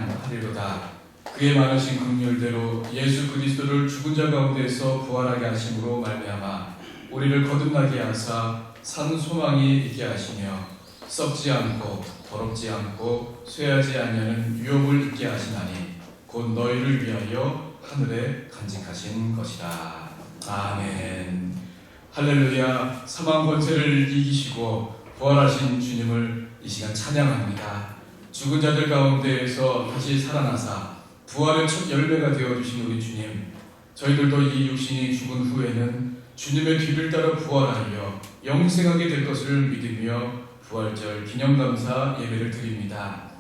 찬양하리로다. 그의 많으신 긍휼대로 예수 그리스도를 죽은 자 가운데서 부활하게 하심으로 말미암아 우리를 거듭나게 하사 산 소망이 있게 하시며 썩지 않고 더럽지 않고 쇠하지 아니하는 유업을 있게 하시나니 곧 너희를 위하여 하늘에 간직하신 것이다. 아멘. 할렐루야. 사망 권세를 이기시고 부활하신 주님을 이 시간 찬양합니다. 죽은 자들 가운데에서 다시 살아나사 부활의 첫 열매가 되어주신 우리 주님, 저희들도 이 육신이 죽은 후에는 주님의 뒤를 따라 부활하여 영생하게 될 것을 믿으며 부활절 기념감사 예배를 드립니다.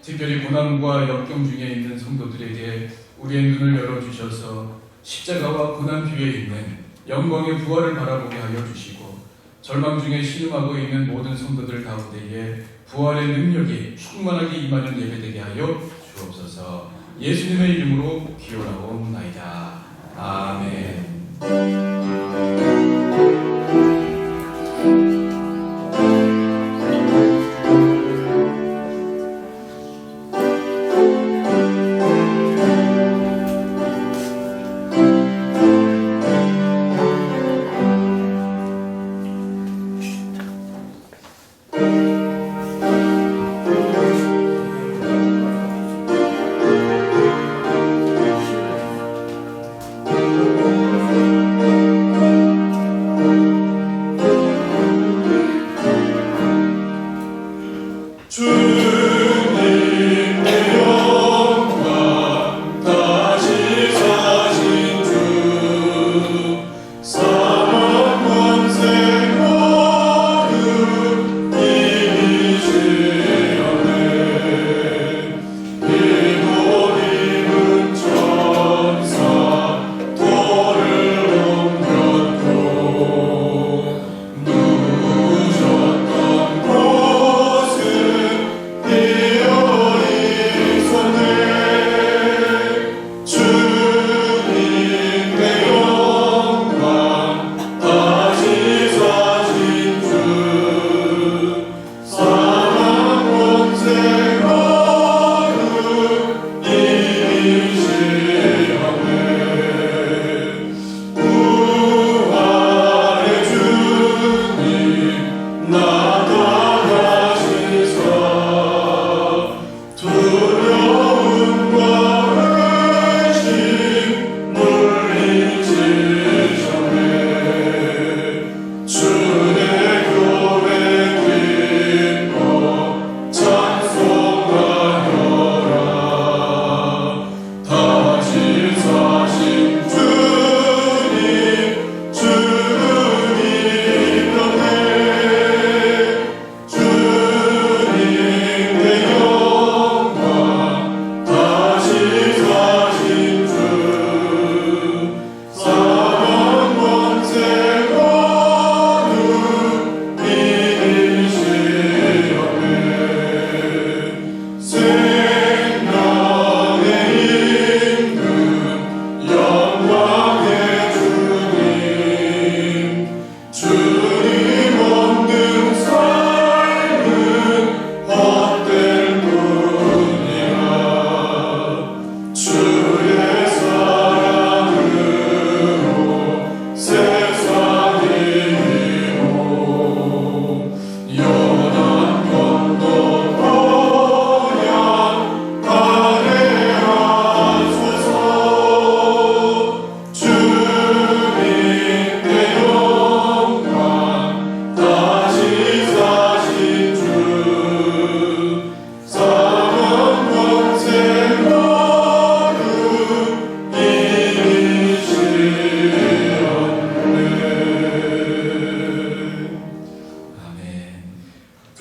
특별히 고난과 역경 중에 있는 성도들에게 우리의 눈을 열어주셔서 십자가와 고난 뒤에 있는 영광의 부활을 바라보게 하여 주시고, 절망 중에 신음하고 있는 모든 성도들 가운데에 부활의 능력이 충만하게 임하는 예배되게 하여 주옵소서. 예수님의 이름으로 기원하옵나이다. 아멘.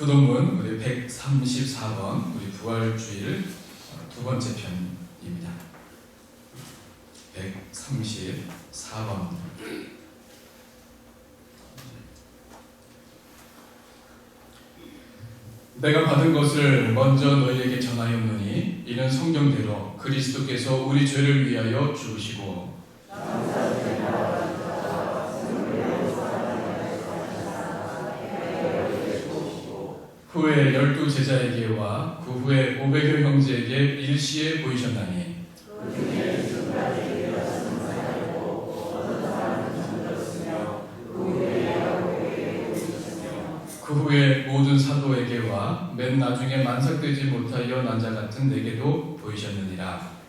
교동문 우리 134번 우리 부활주일 두 번째 편입니다. 134번. 내가 받은 것을 먼저 너희에게 전하였노니 이는 성경대로 그리스도께서 우리 죄를 위하여 죽으시고 후에 12제자에게와 그 후에 500여 형제에게 일시에 보이셨나니 그 후에 모든 사도에게와 맨 나중에 만삭되지 못하여 난 자 같은 내게도 보이셨느니라.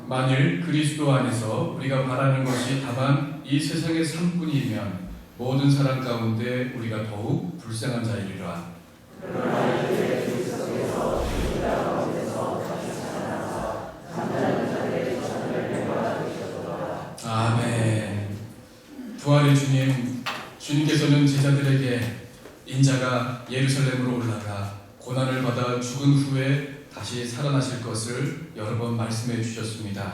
만일 그리스도 안에서 우리가 바라는 것이 다만 이 세상의 삶뿐이면 모든 사람 가운데 우리가 더욱 불쌍한 자이리라. 아멘. 부활의 주님, 주님께서는 제자들에게 인자가 예루살렘으로 올라가 고난을 받아 죽은 후에 다시 살아나실 것을 여러 번 말씀해 주셨습니다.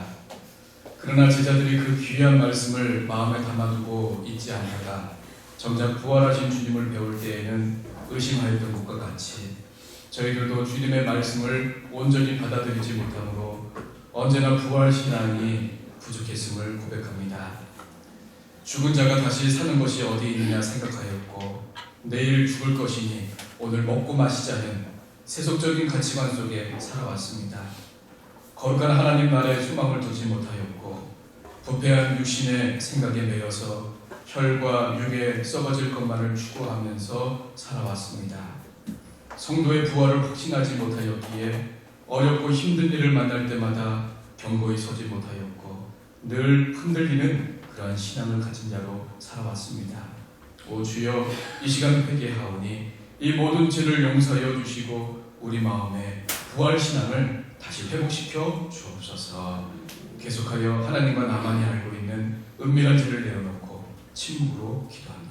그러나 제자들이 그 귀한 말씀을 마음에 담아두고 잊지 않다가 정작 부활하신 주님을 배울 때에는 의심하였던 것과 같이 저희들도 주님의 말씀을 온전히 받아들이지 못하므로 언제나 부활 신앙이 부족했음을 고백합니다. 죽은 자가 다시 사는 것이 어디 있느냐 생각하였고 내일 죽을 것이니 오늘 먹고 마시자는 세속적인 가치관 속에 살아왔습니다. 거룩한 하나님 나라에 소망을 두지 못하였고 부패한 육신의 생각에 매여서 혈과 육에 썩어질 것만을 추구하면서 살아왔습니다. 성도의 부활을 확신하지 못하였기에 어렵고 힘든 일을 만날 때마다 견고히 서지 못하였고 늘 흔들리는 그러한 신앙을 가진 자로 살아왔습니다. 오 주여, 이 시간 회개하오니 이 모든 죄를 용서하여 주시고 우리 마음에 부활 신앙을 다시 회복시켜 주옵소서. 계속하여 하나님과 나만이 알고 있는 은밀한 죄를 내어놓고 침묵으로 기도합니다.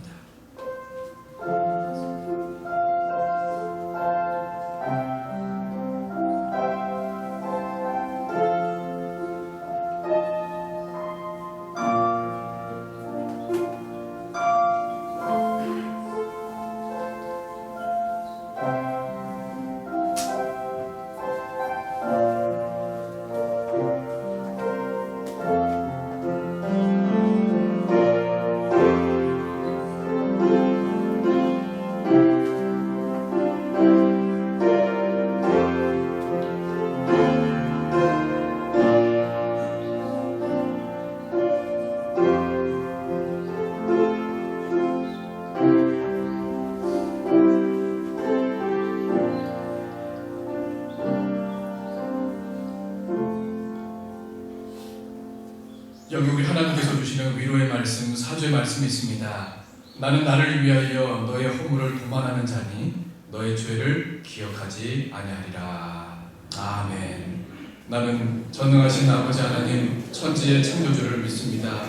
여기 우리 하나님께서 주시는 위로의 말씀, 사죄의 말씀이 있습니다. 나는 나를 위하여 너의 허물을 도만하는 자니 너의 죄를 기억하지 아니하리라. 아멘. 나는 전능하신 아버지 하나님 천지의 창조주를 믿습니다.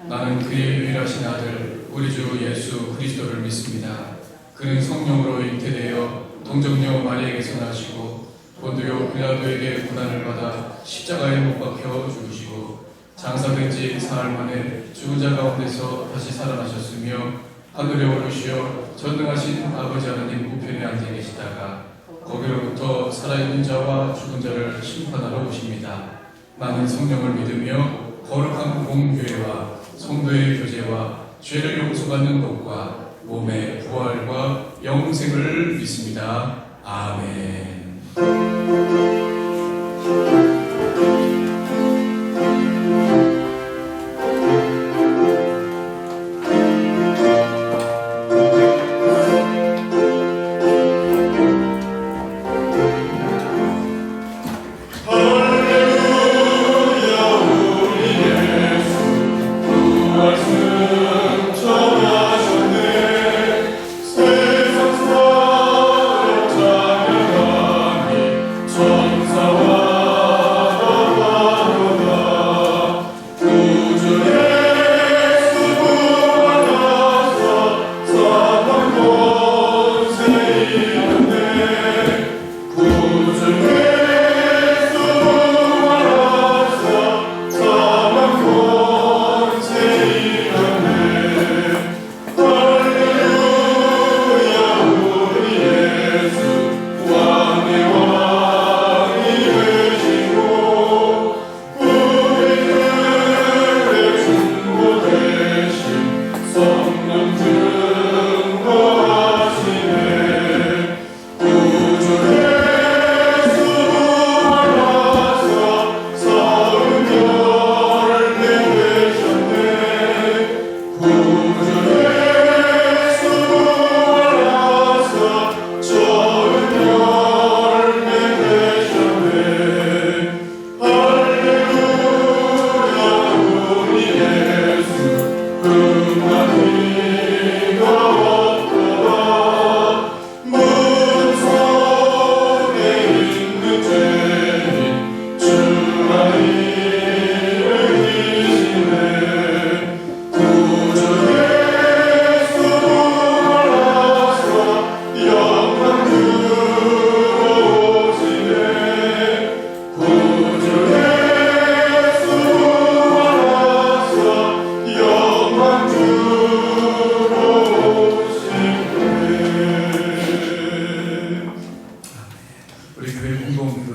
나는 그의 유일하신 아들 우리 주 예수 그리스도를 믿습니다. 그는 성령으로 잉태되어 동정녀 마리아에게서 나시고 본디오 빌라도에게 고난을 받아 십자가에 못 박혀 죽으시고 장사된 지 사흘 만에 죽은 자 가운데서 다시 살아나셨으며 하늘에 오르시어 전능하신 아버지 하나님 우편에 앉아 계시다가 거기로부터 살아있는 자와 죽은 자를 심판하러 오십니다. 나는 성령을 믿으며 거룩한 공교회와 성도의 교제와 죄를 용서받는 것과 몸의 부활과 영생을 믿습니다. 아멘. 세상 사람 찬양하니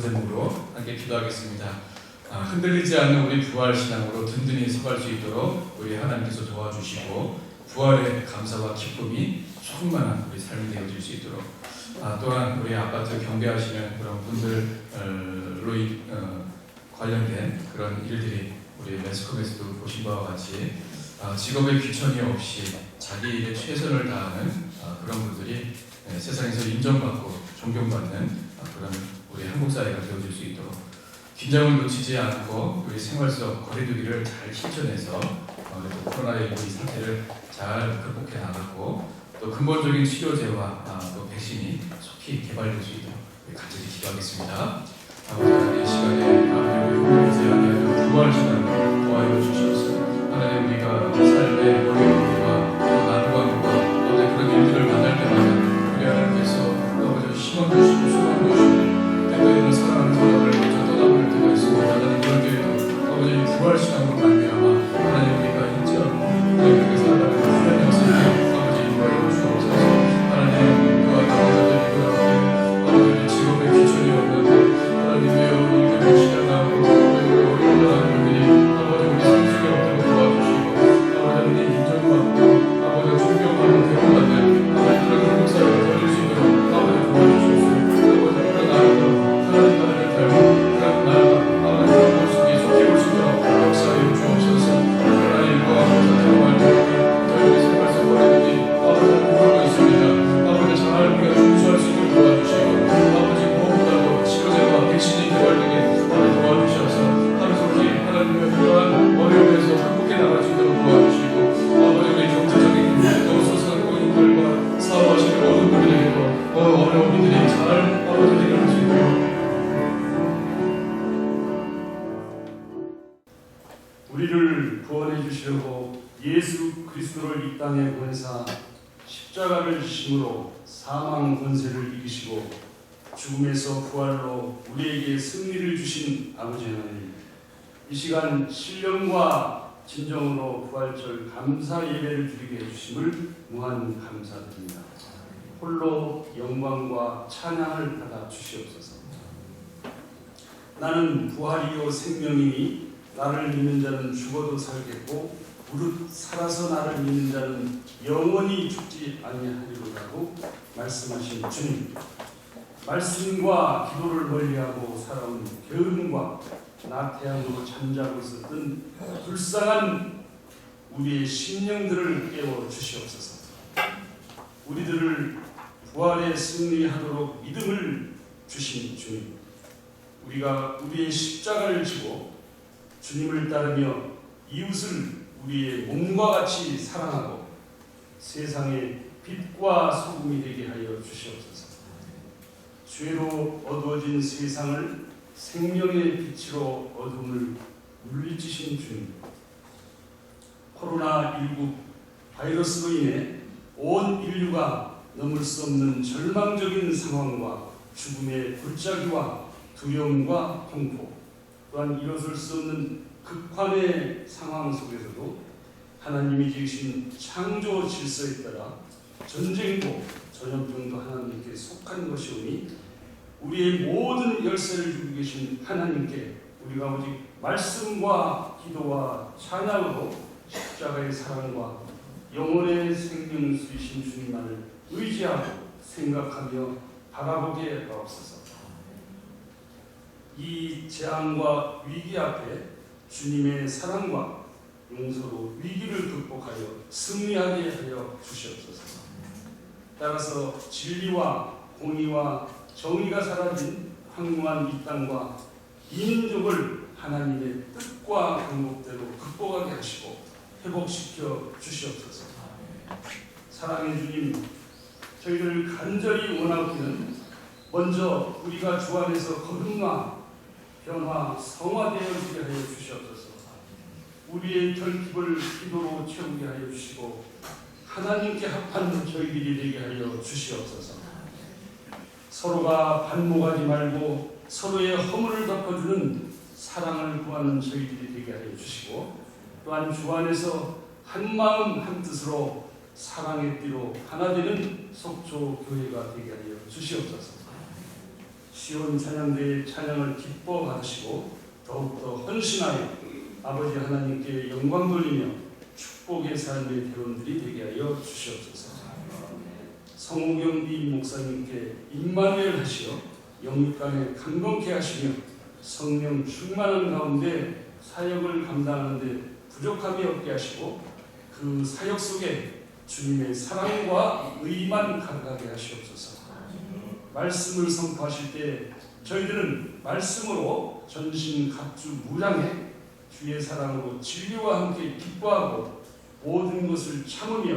제목으로 함께 기도하겠습니다. 흔들리지 않는 우리 부활 신앙으로 든든히 서갈 수 있도록 우리 하나님께서 도와주시고 부활의 감사와 기쁨이 충만한 우리 삶이 되어질 수 있도록 또한 우리 아파트 경배하시는 그런 분들로 관련된 그런 일들이 우리 매스컴에서도 보신 바와 같이 직업에 귀천이 없이 자기 일에 최선을 다하는 그런 분들이 세상에서 인정받고 존경받는 그런 우리 한국 사회가 되어질 수 있도록 긴장을 놓치지 않고 우리 생활 속 거리두기를 잘 실천해서 또 코로나19 이 사태를 잘 극복해 나갔고 또 근본적인 치료제와 또 백신이 속히 개발될 수 있도록 간절히 기도하겠습니다. 아버지 하나님, 이 시간에 아버지 흔들리지 아니하여 부활신앙을 도와여 주시옵소서. 하나님, 우리가 삶의 어려움과 또 난관과 아버지 그런 일들을 만날 때마다 우리 하나님께서 아버지 희망 주시고 소망 주시고 때때로는 사랑하는 사람을 먼저 떠나보낼 때가 있습니다. 하나님, 그럴 때에도 아버지 부활신앙으로 말미암아 하나님 우리가 인정 우리에게 살아가는 하나님 역사에 아버지 인도하여 주옵소서. 하나님, 또한 아버지 직업에 귀천이 없는 하나님 외여 이렇게 무시당하고 어려운 분들이 아버지 우리 삶 속에 없도록 도와주시고 아버지 하나님 인정받고 아버지 존경하는 대우받는 아버지 그런 한국 사회가 되어질 수 있도록 아버지 도와주시옵소서. 아버지 그런 나라도 하나님 나라를 닮은 그런 나라가 아버지 그런 모습이 속해 올 수 있도록 역사하여 주옵소서. 그러나 일과 사태와 저희 생활 속 어려움이 아버지 모르고 있습니다. 아버지 잘 우리가 준수할 수 있도록 도와주시고 아버지 무엇보다도 치료제와 백신이 개발되게 도와주셔서 하루속히 하나님의 그러한 어려움에서 극복해 나갈 수 있도록 도와주시고 아버지 우리 경제적인 또 소상공인들과 사업하시는 모든 분들에게도 어려운 분들이 잘 아버지 해결할 수 있도록 우리를 구원해 주시려고 예수 그리스도를 이 땅에 보내사 십자가를 지심으로 사망 권세를 이기시고 죽음에서 부활로 우리에게 승리를 주신 아버지 하나님, 이 시간 신령과 진정으로 부활절 감사 예배를 드리게 해주심을 무한 감사드립니다. 홀로 영광과 찬양을 받아 주시옵소서. 나는 부활이요 생명이니 나를 믿는 자는 죽어도 살겠고 무릇 살아서 나를 믿는 자는 영원히 죽지 아니하리로라고 말씀하신 주님, 말씀과 기도를 멀리하고 살아온 게으름과 나태함으로 잠자고 있었던 불쌍한 우리의 심령들을 깨워 주시옵소서. 우리들을 부활에 승리하도록 믿음을 주신 주님, 우리가 우리의 십자가를 지고 주님을 따르며 이웃을 우리의 몸과 같이 사랑하고 세상의 빛과 소금이 되게 하여 주시옵소서. 죄로 어두워진 세상을 생명의 빛으로 어둠을 물리치신 주님, 코로나19 바이러스로 인해 온 인류가 넘을 수 없는 절망적인 상황과 죽음의 골짜기와 두려움과 공포, 또한 일어설 수 없는 극한의 상황 속에서도 하나님이 지으신 창조 질서에 따라 전쟁도 전염병도 하나님께 속한 것이오니 우리의 모든 열쇠를 주고 계신 하나님께 우리가 오직 말씀과 기도와 찬양으로 십자가의 사랑과 영혼의 생명수이신 주님만을 의지하고 생각하며 바라보게 하옵소서. 이 재앙과 위기 앞에 주님의 사랑과 용서로 위기를 극복하여 승리하게 하여 주시옵소서. 따라서 진리와 공의와 정의가 사라진 황무한 이 땅과 이 민족을 하나님의 뜻과 방법대로 극복하게 하시고 회복시켜 주시옵소서. 사랑의 주님, 저희를 간절히 원하기는 먼저 우리가 주 안에서 거듭나 변화, 성화되어지게 하여 주시옵소서. 우리의 결핍을 기도로 채우게 하여 주시고 하나님께 합한 저희들이 되게 하여 주시옵소서. 서로가 반목하지 말고 서로의 허물을 덮어주는 사랑을 구하는 저희들이 되게 하여 주시고 또한 주 안에서 한 마음 한 뜻으로 사랑의 띠로 하나 되는 속초 교회가 되게 하여 주시옵소서. 시온 찬양대의 찬양을 기뻐 받으시고 더욱더 헌신하여 아버지 하나님께 영광 돌리며 축복의 삶의 대원들이 되게 하여 주시옵소서. 성우경 이 목사님께 임마누엘 하시어 영육간에 강건케 하시며 성령 충만한 가운데 사역을 감당하는 데 부족함이 없게 하시고 그 사역 속에 주님의 사랑과 의만 가득하게 하시옵소서. 말씀을 선포하실 때 저희들은 말씀으로 전신 각주 무장해 주의 사랑으로 진리와 함께 기뻐하고 모든 것을 참으며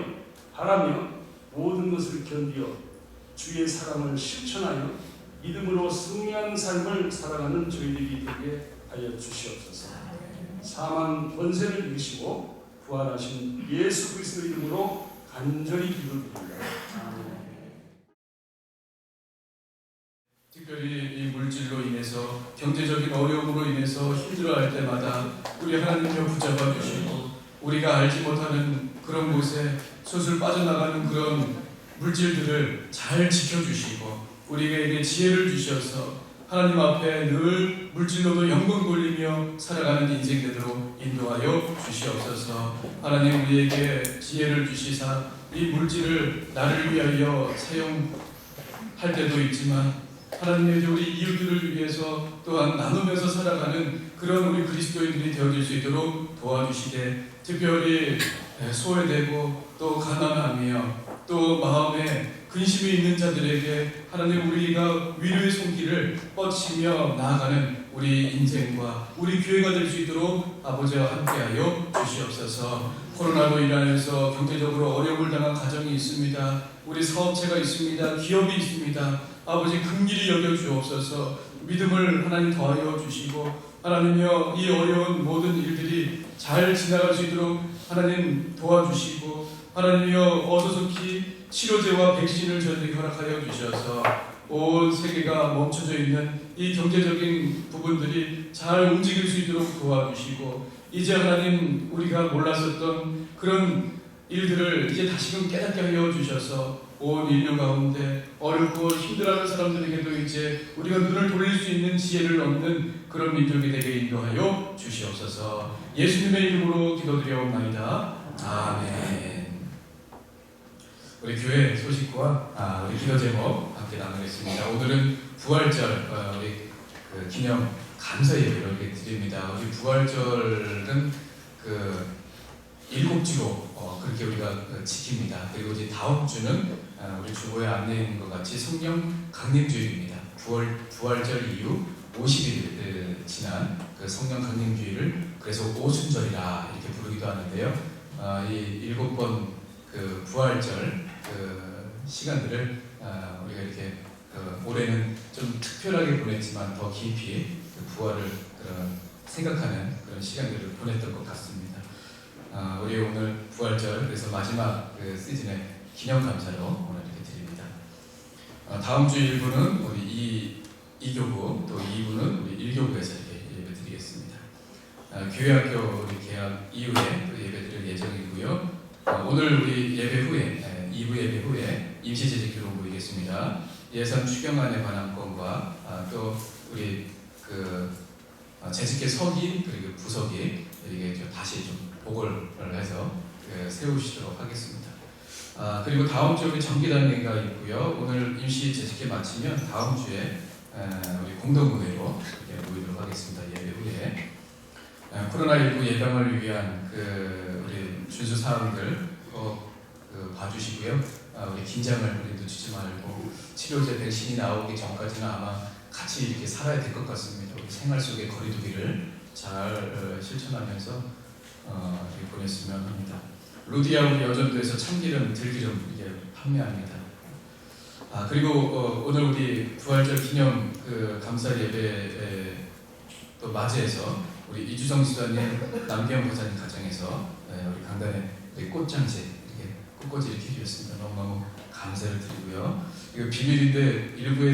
바라며 모든 것을 견디어 주의 사랑을 실천하여 믿음으로 승리하는 삶을 살아가는 저희들이 되게 하여 주시옵소서. 사망 권세를 이기시고 부활하신 예수 그리스도 이름으로 간절히 기도드립니다. 아멘. 특별히 이 물질로 인해서 경제적인 어려움으로 인해서 힘들어할 때마다 우리 하나님여 붙잡아 주시고 우리가 알지 못하는 그런 곳에 술술 빠져나가는 그런 물질들을 잘 지켜주시고 우리에게 지혜를 주셔서 하나님 앞에 늘 물질로도 영광 돌리며 살아가는 인생 되도록 인도하여 주시옵소서. 하나님 우리에게 지혜를 주시사 이 물질을 나를 위하여 사용할 때도 있지만 하나님의 우리 이웃들을 위해서 또한 나누면서 살아가는 그런 우리 그리스도인들이 되어질 수 있도록 도와주시되 특별히 소외되고 또 가난하며 또 마음에 근심이 있는 자들에게 하나님 우리가 위로의 손길을 뻗치며 나아가는 우리 인생과 우리 교회가 될 수 있도록 아버지와 함께하여 주시옵소서. 코로나로 인하여서 경제적으로 어려움을 당한 가정이 있습니다. 우리 사업체가 있습니다. 기업이 있습니다. 아버지 긍휼히 여겨 주옵소서. 믿음을 하나님 더하여 주시고 하나님여 이 어려운 모든 일들이 잘 지나갈 수 있도록 하나님 도와주시고 하나님여 어서속히 치료제와 백신을 저희에게 허락하여 주셔서 온 세계가 멈춰져 있는 이 경제적인 부분들이 잘 움직일 수 있도록 도와주시고 이제 하나님 우리가 몰랐었던 그런 일들을 이제 다시금 깨닫게 하여 주셔서 온 인류 가운데 어렵고 힘들어하는 사람들에게도 이제 우리가 눈을 돌릴 수 있는 지혜를 얻는 그런 민족이 되게 인도하여 주시옵소서. 예수님의 이름으로 기도드려옵나이다. 아멘. 우리 교회 소식과 우리 기도 제목 함께 나누겠습니다. 오늘은 부활절 우리 그 기념 감사 예배를 이렇게 드립니다. 우리 부활절은 그 7주로 그렇게 우리가 지킵니다. 그리고 이제 다음 주는 우리 주보에 안내해 있는 것 같이 성령 강림주일입니다. 부활절 이후 50일 지난 그 성령 강림주일을 그래서 오순절이라 이렇게 부르기도 하는데요. 이 7번 그 부활절 그 시간들을 우리가 이렇게 올해는 좀 특별하게 보냈지만 더 깊이 그 부활을 생각하는 그런 시간들을 보냈던 것 같습니다. 우리 오늘 부활절 그래서 마지막 그 시즌의 기념 감사로 오늘 이렇게 드립니다. 다음 주 1부는 우리 2교구 또 2부는 우리 1교구에서 이렇게 예배 드리겠습니다. 교회학교 우리 개학 이후에 또 예배 드릴 예정이고요. 오늘 우리 예배 후에 2부 예배 후에 임시재직 교로 모이겠습니다. 예산 추경안에 관한 건과 또 우리 그 재직계 서기 그리고 부서기 이게 다시 좀 보고를 해서 세우시도록 하겠습니다. 그리고 다음 주에 정기단회가 있고요. 오늘 임시 재직계 마치면 다음 주에 우리 공동무대로 모이도록 하겠습니다. 예배 후에 코로나19 예방을 위한 그 우리 준수 사항들 꼭 봐주시고요. 우리 긴장을 우리 늦추지 말고 치료제 백신이 나오기 전까지는 아마 같이 이렇게 살아야 될 것 같습니다. 우리 생활 속의 거리두기를 잘 실천하면서 이렇게 보냈으면 합니다. 루디아 우리 여전도에서 참기름, 들기름 이게 판매합니다. 그리고 오늘 우리 부활절 기념 그 감사 예배에 또 맞이해서 우리 이주성 지사님, 남경 보사님 가정에서 우리 강단에 우리 꽃장식 이렇게 꽃꽂이 이렇게 해주셨습니다. 너무너무 감사를 드리고요. 이거 비밀인데 일부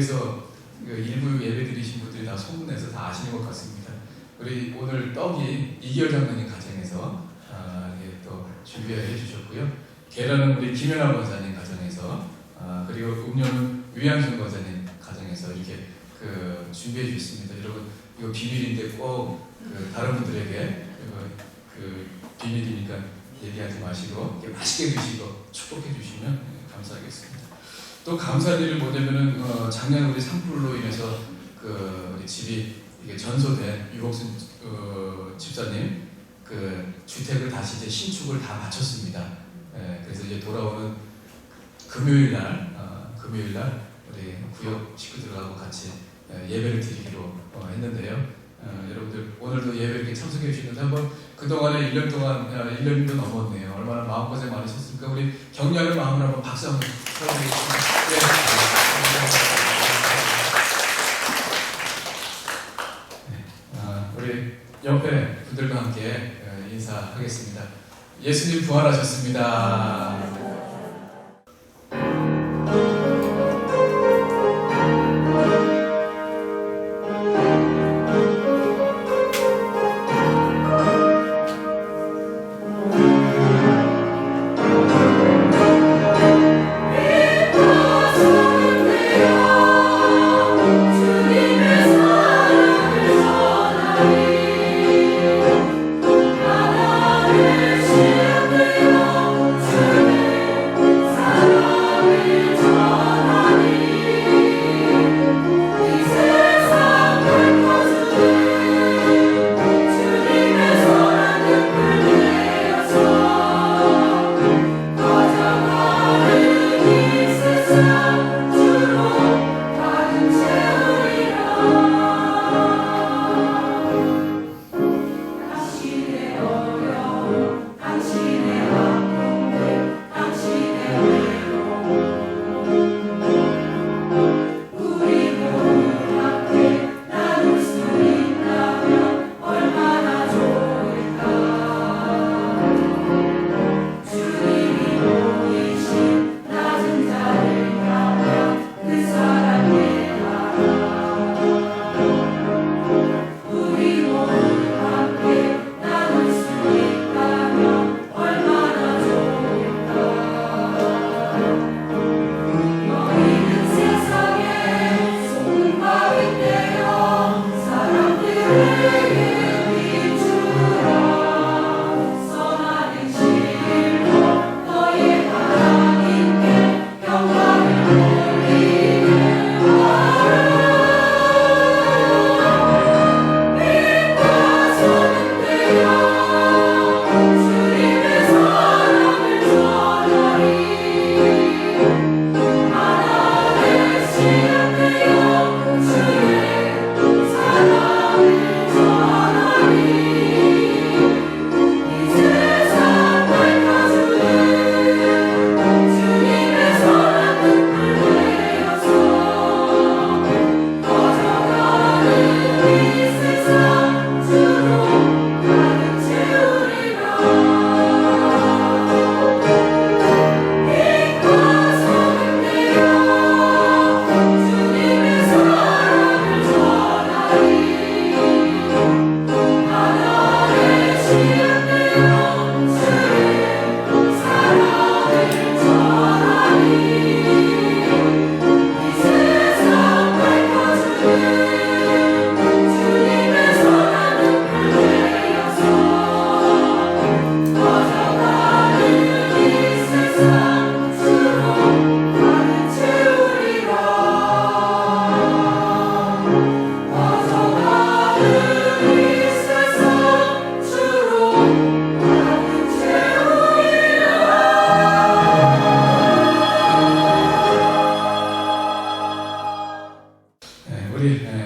예배 드리신 분들이 다 소문내서 다 아시는 것 같습니다. 우리 오늘 떡이 이기열 장로님 가정에서 또 준비해 주셨고요. 계란은 우리 김연아 권사님 가정에서 그리고 음료는 유양순 권사님 가정에서 이렇게 준비해 주셨습니다. 여러분 이거 비밀인데 꼭 다른 분들에게 이거 비밀이니까 얘기하지 마시고 맛있게 드시고 축복해 주시면 감사하겠습니다. 또 감사할 일을 뭐냐면은 작년 우리 산불로 인해서 우리 집이 이게 전소된 유복순 집사님 주택을 다시 이제 신축을 다 마쳤습니다. 그래서 이제 돌아오는 금요일 날 우리 구역 식구들하고 같이 예배를 드리기로 했는데요. 여러분들 오늘도 예배 이렇게 참석해 주시는데 한번 그동안에 1년 동안 1년도 넘었네요. 얼마나 마음고생 많으셨습니까? 우리 격려하는 마음으로 한번 박수 한번 쳐드리겠습니다. 우리 옆에 분들과 함께 인사하겠습니다. 예수님 부활하셨습니다.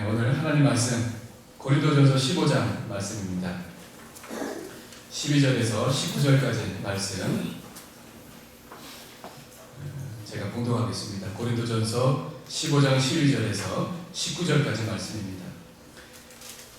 오늘 하나님 말씀 고린도전서 15장 말씀입니다. 12절에서 19절까지 말씀 제가 봉독하겠습니다. 고린도전서 15장 12절에서 19절까지 말씀입니다.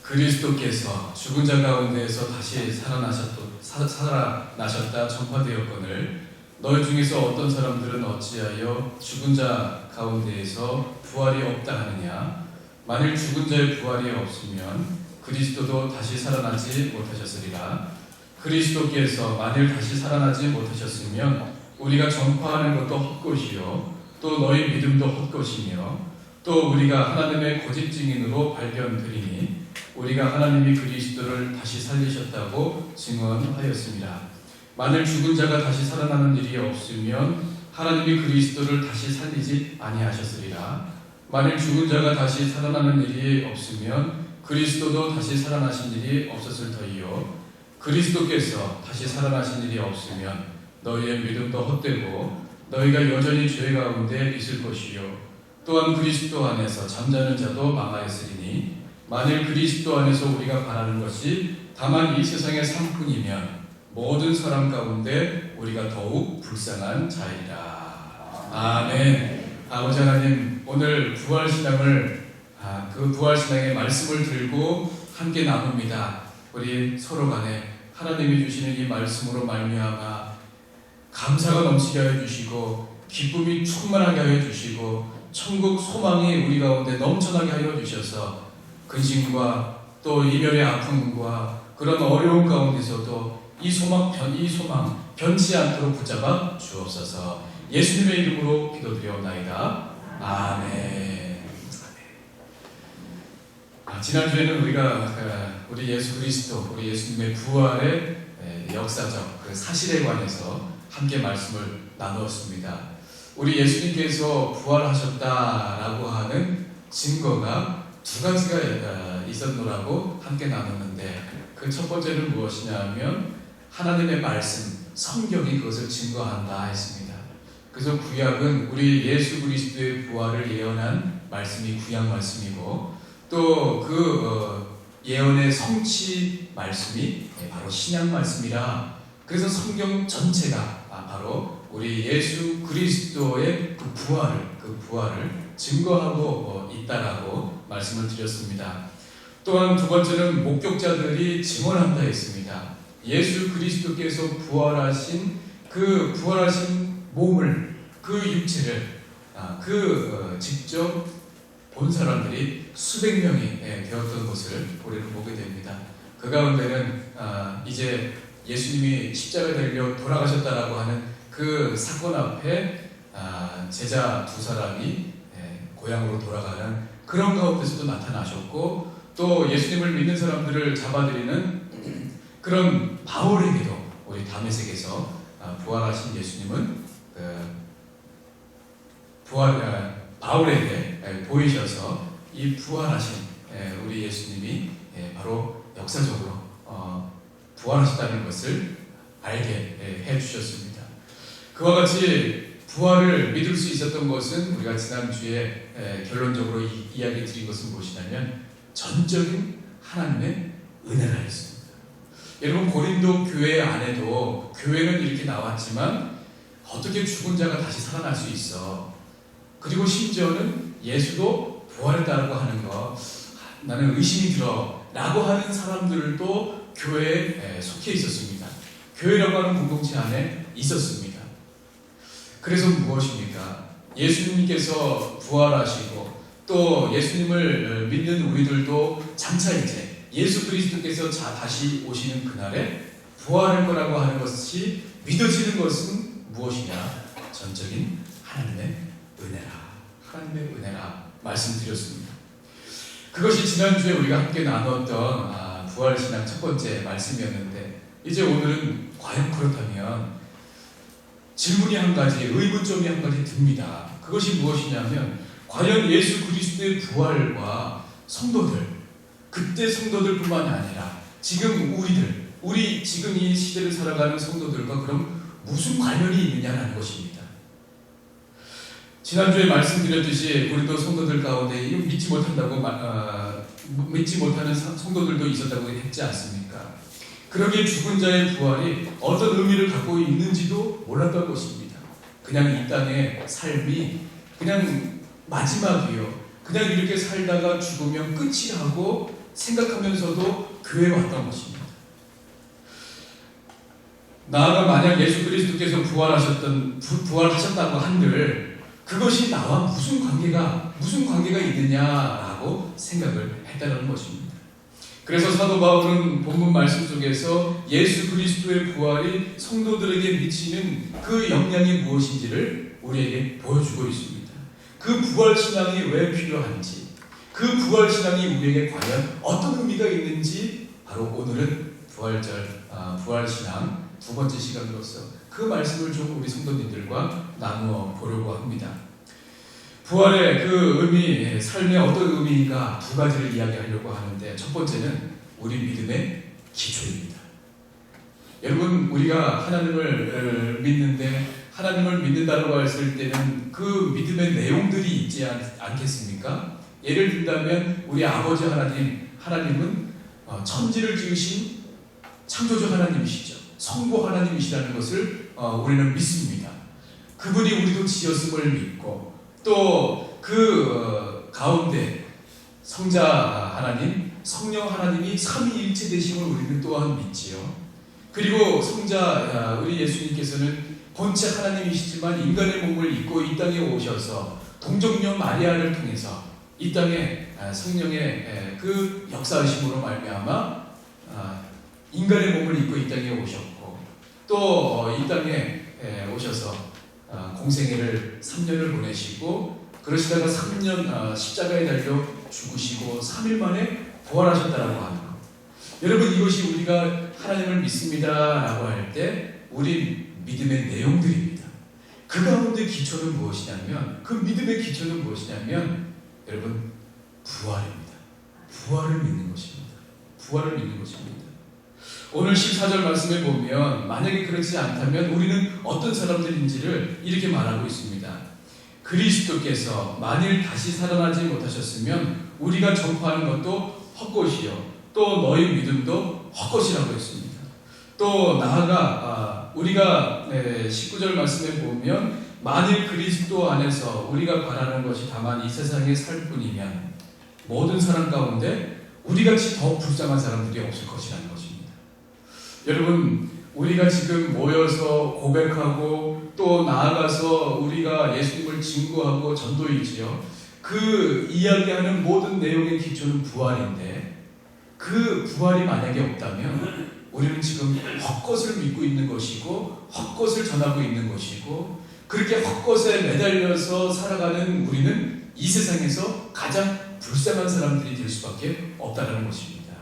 그리스도께서 죽은 자 가운데에서 다시 살아나셨다 전파되었거늘 너희 중에서 어떤 사람들은 어찌하여 죽은 자 가운데에서 부활이 없다 하느냐. 만일 죽은 자의 부활이 없으면 그리스도도 다시 살아나지 못하셨으리라. 그리스도께서 만일 다시 살아나지 못하셨으면 우리가 전파하는 것도 헛것이요 또 너희 믿음도 헛것이며 또 우리가 하나님의 거짓 증인으로 발견되리니 우리가 하나님이 그리스도를 다시 살리셨다고 증언하였습니다. 만일 죽은 자가 다시 살아나는 일이 없으면 하나님이 그리스도를 다시 살리지 아니하셨으리라. 만일 죽은 자가 다시 살아나는 일이 없으면 그리스도도 다시 살아나신 일이 없었을 터이요. 그리스도께서 다시 살아나신 일이 없으면 너희의 믿음도 헛되고 너희가 여전히 죄 가운데 있을 것이요. 또한 그리스도 안에서 잠자는 자도 망하였으리니 만일 그리스도 안에서 우리가 바라는 것이 다만 이 세상의 삶뿐이면 모든 사람 가운데 우리가 더욱 불쌍한 자이리라. 아멘. 아버지 하나님, 오늘 부활신앙을 그 부활신앙의 말씀을 들고 함께 나눕니다. 우리 서로 간에 하나님이 주시는 이 말씀으로 말미암아 감사가 넘치게 하여 주시고 기쁨이 충만하게 하여 주시고 천국 소망이 우리 가운데 넘쳐나게 하여 주셔서 근심과 또 이별의 아픔과 그런 어려움 가운데서도 이 소망 변치 않도록 붙잡아 주옵소서. 예수님의 이름으로 기도드리옵나이다. 아멘. 지난주에는 우리가 우리 예수 그리스도, 우리 예수님의 부활의 역사적 그 사실에 관해서 함께 말씀을 나누었습니다. 우리 예수님께서 부활하셨다라고 하는 증거가 두 가지가 있었노라고 함께 나눴는데 그 첫 번째는 무엇이냐 하면 하나님의 말씀, 성경이 그것을 증거한다 했습니다. 그래서 구약은 우리 예수 그리스도의 부활을 예언한 말씀이 구약 말씀이고 또 그 예언의 성취 말씀이 바로 신약 말씀이라. 그래서 성경 전체가 바로 우리 예수 그리스도의 그 부활을 증거하고 있다라고 말씀을 드렸습니다. 또한 두 번째는 목격자들이 증언한다 했습니다. 예수 그리스도께서 부활하신 그 부활하신 몸을, 그 육체를 직접 본 사람들이 수백 명이 되었던 것을 우리는 보게 됩니다. 그 가운데는 이제 예수님이 십자가에 달려 돌아가셨다라고 하는 그 사건 앞에 제자 두 사람이 고향으로 돌아가는 그런 가운데서도 나타나셨고 또 예수님을 믿는 사람들을 잡아들이는 그런 바울에게도 우리 다메섹에서 부활하신 예수님은 바울에게 보이셔서 이 부활하신 우리 예수님이 바로 역사적으로 부활하셨다는 것을 알게 해주셨습니다. 그와 같이 부활을 믿을 수 있었던 것은 우리가 지난주에 결론적으로 이야기 드린 것은 무엇이냐면 전적인 하나님의 은혜라였습니다. 여러분, 고린도 교회 안에도 교회는 이렇게 나왔지만 어떻게 죽은 자가 다시 살아날 수 있어? 그리고 심지어는 예수도 부활했다고 하는 거 나는 의심이 들어 라고 하는 사람들도 교회에 속해 있었습니다. 교회라고 하는 공동체 안에 있었습니다. 그래서 무엇입니까? 예수님께서 부활하시고 또 예수님을 믿는 우리들도 장차 이제 예수 그리스도께서 다시 오시는 그날에 부활할 거라고 하는 것이 믿어지는 것은 무엇이냐? 전적인 하나님의 은혜라 말씀드렸습니다. 그것이 지난주에 우리가 함께 나눴던 부활신앙 첫 번째 말씀이었는데 이제 오늘은 과연 그렇다면 질문이 한 가지, 의문점이 한 가지 듭니다. 그것이 무엇이냐면 과연 예수 그리스도의 부활과 성도들, 그때 성도들뿐만이 아니라 지금 우리 지금 이 시대를 살아가는 성도들과 그럼 무슨 관련이 있느냐는 것입니다. 지난주에 말씀드렸듯이 우리도 성도들 가운데 믿지 못하는 성도들도 있었다고 했지 않습니까? 그러기에 죽은 자의 부활이 어떤 의미를 갖고 있는지도 몰랐던 것입니다. 그냥 이 땅의 삶이 그냥 마지막이요. 그냥 이렇게 살다가 죽으면 끝이라고 생각하면서도 교회에 왔던 것입니다. 나아가 만약 예수 그리스도께서 부활하셨다고 한들 그것이 나와 무슨 관계가 있느냐라고 생각을 했다는 것입니다. 그래서 사도 바울은 본문 말씀 속에서 예수 그리스도의 부활이 성도들에게 미치는 그 영향이 무엇인지를 우리에게 보여주고 있습니다. 그 부활 신앙이 왜 필요한지, 그 부활 신앙이 우리에게 과연 어떤 의미가 있는지 바로 오늘은 부활 신앙 두 번째 시간으로서 그 말씀을 좀 우리 성도님들과 나누어 보려고 합니다. 부활의 그 의미, 삶의 어떤 의미인가 두 가지를 이야기하려고 하는데, 첫 번째는 우리 믿음의 기초입니다. 여러분, 우리가 하나님을 믿는데, 하나님을 믿는다고 했을 때는 그 믿음의 내용들이 있지 않겠습니까? 예를 든다면 우리 아버지 하나님은 천지를 지으신 창조주 하나님이시죠. 성부 하나님이시라는 것을 우리는 믿습니다. 그분이 우리도 지었음을 믿고, 또 그 가운데 성자 하나님, 성령 하나님이 삼위일체 되심을 우리는 또한 믿지요. 그리고 성자 우리 예수님께서는 본체 하나님이시지만 인간의 몸을 입고 이 땅에 오셔서 동정녀 마리아를 통해서 이 땅에 성령의 그 역사하심으로 말미암아 인간의 몸을 입고 이 땅에 오셨고, 또 이 땅에 오셔서 공생애를 3년을 보내시고, 그러시다가 3년 십자가에 달려 죽으시고 3일 만에 부활하셨다라고 하는 것. 여러분, 이것이 우리가 하나님을 믿습니다라고 할 때 우리 믿음의 내용들입니다. 그 가운데 기초는 무엇이냐면, 그 믿음의 기초는 무엇이냐면 여러분, 부활입니다. 부활을 믿는 것입니다. 부활을 믿는 것입니다. 오늘 14절 말씀에 보면 만약에 그렇지 않다면 우리는 어떤 사람들인지를 이렇게 말하고 있습니다. 그리스도께서 만일 다시 살아나지 못하셨으면 우리가 전파하는 것도 헛것이요, 또 너희 믿음도 헛것이라고 했습니다. 또 나아가 우리가 19절 말씀에 보면 만일 그리스도 안에서 우리가 바라는 것이 다만 이 세상에 살 뿐이면 모든 사람 가운데 우리같이 더 불쌍한 사람들이 없을 것이라는 것입니다. 여러분, 우리가 지금 모여서 고백하고 또 나아가서 우리가 예수님을 증거하고 전도이지요. 그 이야기하는 모든 내용의 기초는 부활인데, 그 부활이 만약에 없다면 우리는 지금 헛것을 믿고 있는 것이고 헛것을 전하고 있는 것이고, 그렇게 헛것에 매달려서 살아가는 우리는 이 세상에서 가장 불쌍한 사람들이 될 수밖에 없다는 것입니다.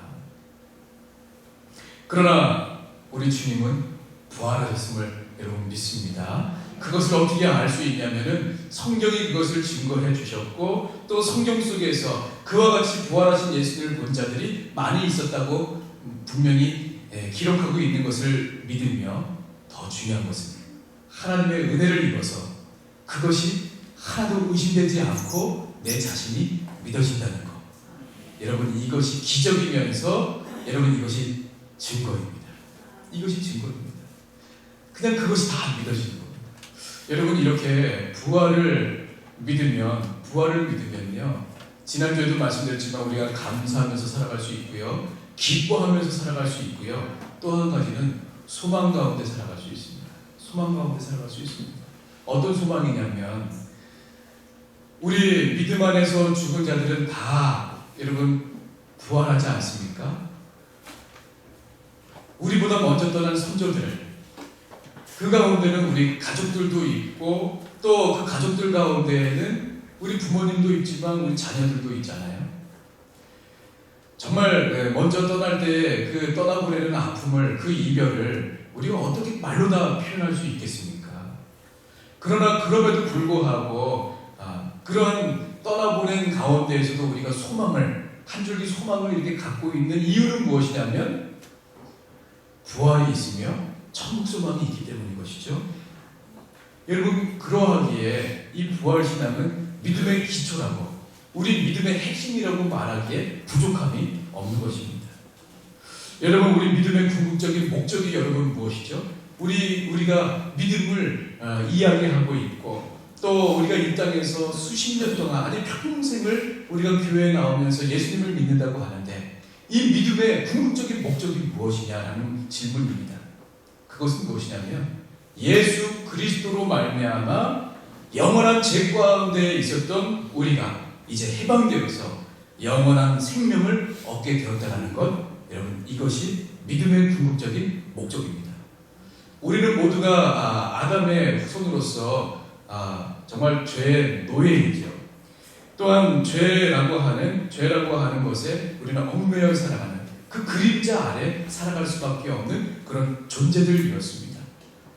그러나 우리 주님은 부활하셨음을 여러분 믿습니다. 그것을 어떻게 알 수 있냐면은 성경이 그것을 증거해 주셨고, 또 성경 속에서 그와 같이 부활하신 예수님을 본 자들이 많이 있었다고 분명히 기록하고 있는 것을 믿으며, 더 중요한 것은 하나님의 은혜를 입어서 그것이 하나도 의심되지 않고 내 자신이 믿어진다는 것. 여러분, 이것이 기적이면서 여러분, 이것이 증거입니다. 이것이 증거입니다. 그냥 그것이 다 믿어지는 겁니다. 여러분, 이렇게 부활을 믿으면요, 지난주에도 말씀드렸지만 우리가 감사하면서 살아갈 수 있고요, 기뻐하면서 살아갈 수 있고요, 또 한 가지는 소망 가운데 살아갈 수 있습니다. 소망 가운데 살아갈 수 있습니다. 어떤 소망이냐면, 우리 믿음 안에서 죽은 자들은 다 여러분 부활하지 않습니까? 우리보다 먼저 떠난 선조들, 그 가운데는 우리 가족들도 있고, 또 그 가족들 가운데에는 우리 부모님도 있지만 우리 자녀들도 있잖아요. 정말 먼저 떠날 때 그 떠나보내는 아픔을, 그 이별을 우리가 어떻게 말로 다 표현할 수 있겠습니까? 그러나 그럼에도 불구하고 그런 떠나보낸 가운데에서도 우리가 소망을, 한 줄기 소망을 이렇게 갖고 있는 이유는 무엇이냐면 부활이 있으며 천국 소망이 있기 때문인 것이죠. 여러분, 그러하기에 이 부활 신앙은 믿음의 기초라고, 우리 믿음의 핵심이라고 말하기에 부족함이 없는 것입니다. 여러분, 우리 믿음의 궁극적인 목적이 여러분 무엇이죠? 우리가 믿음을 이야기하고 있고, 또 우리가 이 땅에서 수십 년 동안, 아니 평생을 우리가 교회에 나오면서 예수님을 믿는다고 하는데, 이 믿음의 궁극적인 목적이 무엇이냐라는 질문입니다. 그것은 무엇이냐면 예수 그리스도로 말미암아 영원한 죄 가운데 있었던 우리가 이제 해방되어서 영원한 생명을 얻게 되었다는 것, 여러분, 이것이 믿음의 궁극적인 목적입니다. 우리는 모두가 아담의 후손으로서 정말 죄의 노예이죠. 또한 죄라고 하는 것에 우리는 얽매여 살아가는 그 그림자 아래 살아갈 수밖에 없는 그런 존재들이었습니다.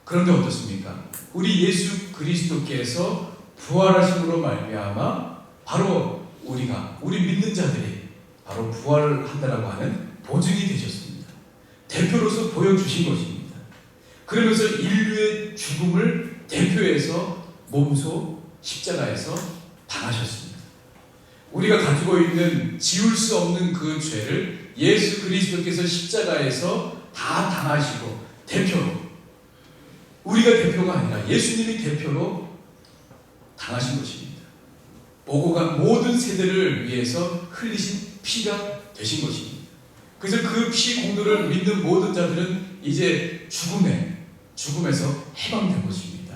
그런데 어떻습니까? 우리 예수 그리스도께서 부활하심으로 말미암아 바로 우리 믿는 자들이 바로 부활한다라고 하는 보증이 되셨습니다. 대표로서 보여주신 것입니다. 그러면서 인류의 죽음을 대표해서 몸소 십자가에서 당하셨습니다. 우리가 가지고 있는 지울 수 없는 그 죄를 예수 그리스도께서 십자가에서 다 당하시고 대표로, 우리가 대표가 아니라 예수님이 대표로 당하신 것입니다. 오고 간 모든 세대를 위해서 흘리신 피가 되신 것입니다. 그래서 그 피 공로를 믿는 모든 자들은 이제 죽음에서 해방된 것입니다.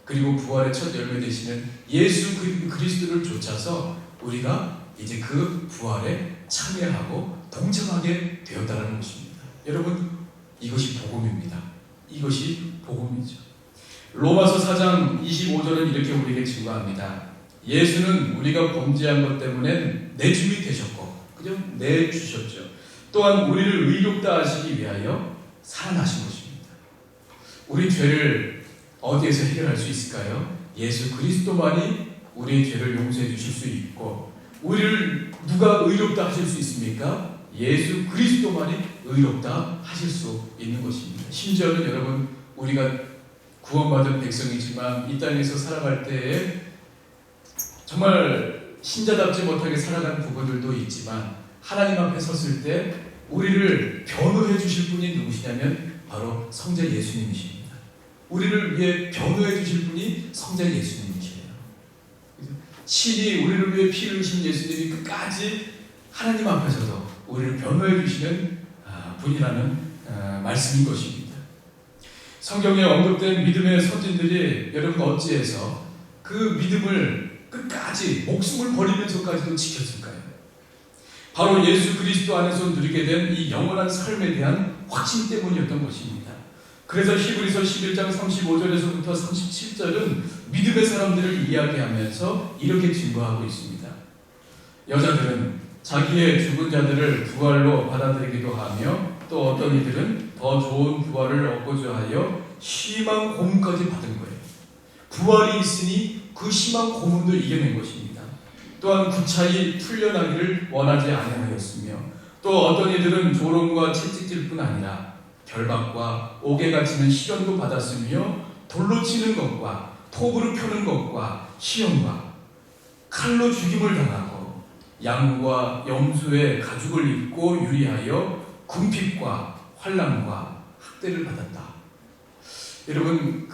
그리고 부활의 첫 열매 되시는 예수 그리스도를 좇아서 우리가 이제 그 부활에 참여하고 동참하게 되었다는 것입니다. 여러분, 이것이 복음입니다. 이것이 복음이죠. 로마서 4장 25절은 이렇게 우리에게 증거합니다. 예수는 우리가 범죄한 것 때문에 내줌이 되셨고, 그죠? 내주셨죠. 또한 우리를 의롭다 하시기 위하여 살아나신 것입니다. 우리 죄를 어디에서 해결할 수 있을까요? 예수 그리스도만이 우리의 죄를 용서해 주실 수 있고, 우리를 누가 의롭다 하실 수 있습니까? 예수 그리스도만이 의롭다 하실 수 있는 것입니다. 심지어는 여러분, 우리가 구원받은 백성이지만 이 땅에서 살아갈 때에 정말 신자답지 못하게 살아가는 부분들도 있지만 하나님 앞에 섰을 때 우리를 변호해 주실 분이 누구시냐면 바로 성자 예수님이십니다. 우리를 위해 변호해 주실 분이 성자 예수님이시에요. 신이 우리를 위해 피를 흘리신 예수님이 끝까지 하나님 앞에서도 우리를 변호해 주시는 분이라는 말씀인 것입니다. 성경에 언급된 믿음의 선진들이 여러분 어찌해서 그 믿음을 끝까지 목숨을 버리면서까지도 지켰을까요? 바로 예수 그리스도 안에서 누리게 된 이 영원한 삶에 대한 확신 때문이었던 것입니다. 그래서 히브리서 11장 35절에서부터 37절은 믿음의 사람들을 이야기하면서 이렇게 증거하고 있습니다. 여자들은 자기의 죽은 자들을 부활로 받아들이기도 하며 또 어떤 이들은 더 좋은 부활을 얻고자 하여 심한 고문까지 받은 거예요. 부활이 있으니 그 심한 고문도 이겨낸 것입니다. 또한 구차히 풀려나기를 원하지 아니하였으며 또 어떤 이들은 조롱과 채찍질 뿐 아니라 결박과 옥에 갇히는 시련도 받았으며 돌로 치는 것과 톱으로 펴는 것과 시험과 칼로 죽임을 당하고 양과 염소의 가죽을 입고 유리하여 궁핍과 환난과 학대를 받았다. 여러분,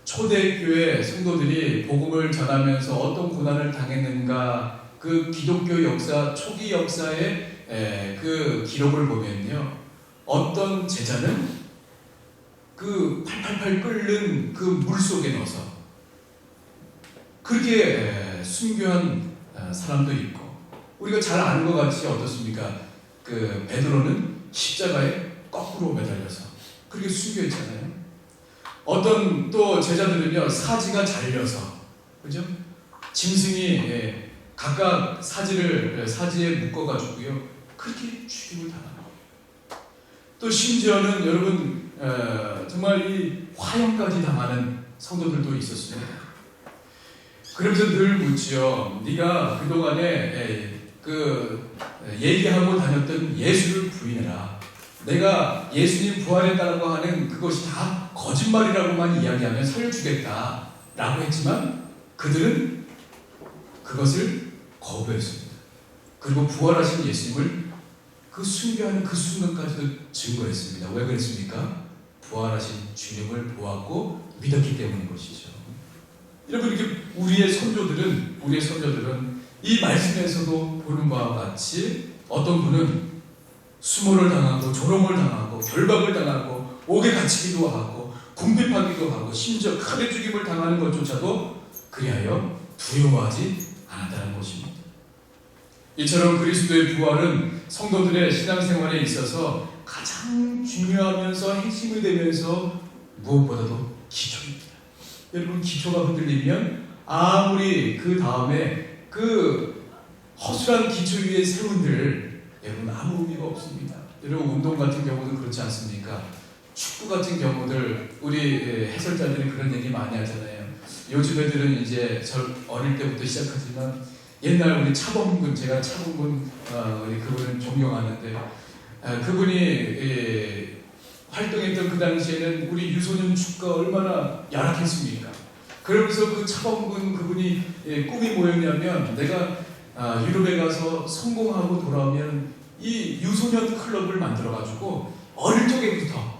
초대교회 성도들이 복음을 전하면서 어떤 고난을 당했는가, 그 기독교 역사, 초기 역사의 그 기록을 보면요, 어떤 제자는 그 팔팔팔 끓는 그 물 속에 넣어서 그렇게 순교한 사람도 있고, 우리가 잘 아는 것 같이 어떻습니까? 그 베드로는 십자가에 거꾸로 매달려서 그렇게 순교했잖아요. 어떤 또 제자들은요, 사지가 잘려서, 그죠? 짐승이 각각 사지에 묶어가지고요, 그렇게 죽임을 당합니다. 또 심지어는 여러분, 정말 이 화형까지 당하는 성도들도 있었습니다. 그러면서 늘 묻지요. 네가 그동안에 얘기하고 다녔던 예수를 부인해라. 내가 예수님 부활했다고 하는 그것이 다 거짓말이라고만 이야기하면 살려주겠다 라고 했지만 그들은 그것을 거부했습니다. 그리고 부활하신 예수님을 그 순교하는 그 순간까지도 증거했습니다. 왜 그랬습니까? 부활하신 주님을 보았고 믿었기 때문인 것이죠. 여러분, 이렇게 우리의 선조들은 이 말씀에서도 보는 바와 같이 어떤 분은 수모를 당하고 조롱을 당하고 결박을 당하고 옥에 갇히기도 하고 궁핍하기도 하고 심지어 칼에 죽임을 당하는 것조차도 그리하여 두려워하지 않았다는 것입니다. 이처럼 그리스도의 부활은 성도들의 신앙생활에 있어서 가장 중요하면서 핵심이 되면서 무엇보다도 기초입니다. 여러분, 기초가 흔들리면 아무리 그 다음에 그 허술한 기초 위에 세운들 여러분 아무 의미가 없습니다. 여러분 운동 같은 경우도 그렇지 않습니까? 축구 같은 경우들 우리 해설자들이 그런 얘기 많이 하잖아요. 요즘 애들은 이제 저 어릴 때부터 시작하지만 옛날 우리 차범근, 제가 차범근 우리 그분은 존경하는데 그분이 활동했던 그 당시에는 우리 유소년 축구가 얼마나 열악했습니까? 그러면서 그 차범근 그분이 꿈이 뭐였냐면 내가 유럽에 가서 성공하고 돌아오면 이 유소년 클럽을 만들어가지고 어릴 적에부터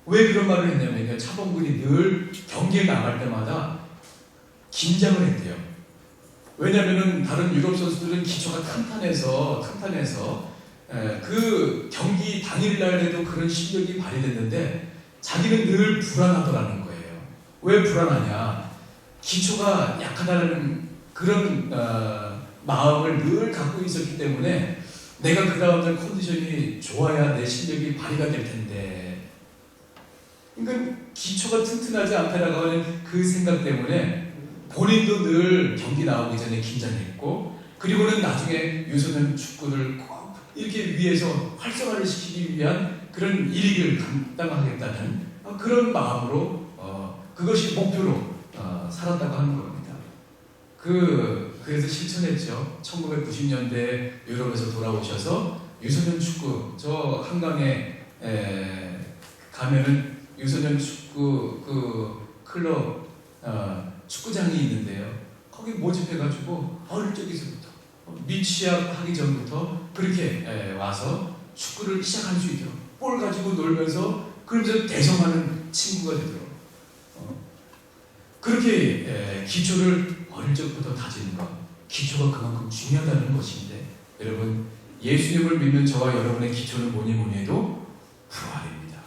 왜 그런 말을 했냐면 차범근이 늘 경기에 나갈 때마다 긴장을 했대요. 왜냐면은 다른 유럽 선수들은 기초가 탄탄해서 그 경기 당일날에도 그런 실력이 발휘됐는데 자기는 늘 불안하더라는 거예요. 왜 불안하냐? 기초가 약하다는 그런 마음을 늘 갖고 있었기 때문에 내가 그 다음날 컨디션이 좋아야 내 실력이 발휘가 될 텐데, 그러니까 기초가 튼튼하지 않다라고 하는 그 생각 때문에 본인도 늘 경기 나오기 전에 긴장했고, 그리고는 나중에 유소년 축구를 꼭 이렇게 위해서 활성화를 시키기 위한 그런 일익을 감당하겠다는 그런 마음으로 그것이 목표로 살았다고 하는 겁니다. 그래서 실천했죠. 1990년대 유럽에서 돌아오셔서 유소년 축구, 저 한강에 가면은 유소년 축구 그 클럽 축구장이 있는데요. 거기 모집해가지고 어릴 적에서부터 미취학 하기 전부터 그렇게 와서 축구를 시작할 수 있도록 볼 가지고 놀면서 그러면서 대성하는 친구가 되도록 그렇게 기초를 어릴 적부터 다지는 것, 기초가 그만큼 중요하다는 것인데, 여러분 예수님을 믿는 저와 여러분의 기초는 뭐니 해도 부활입니다.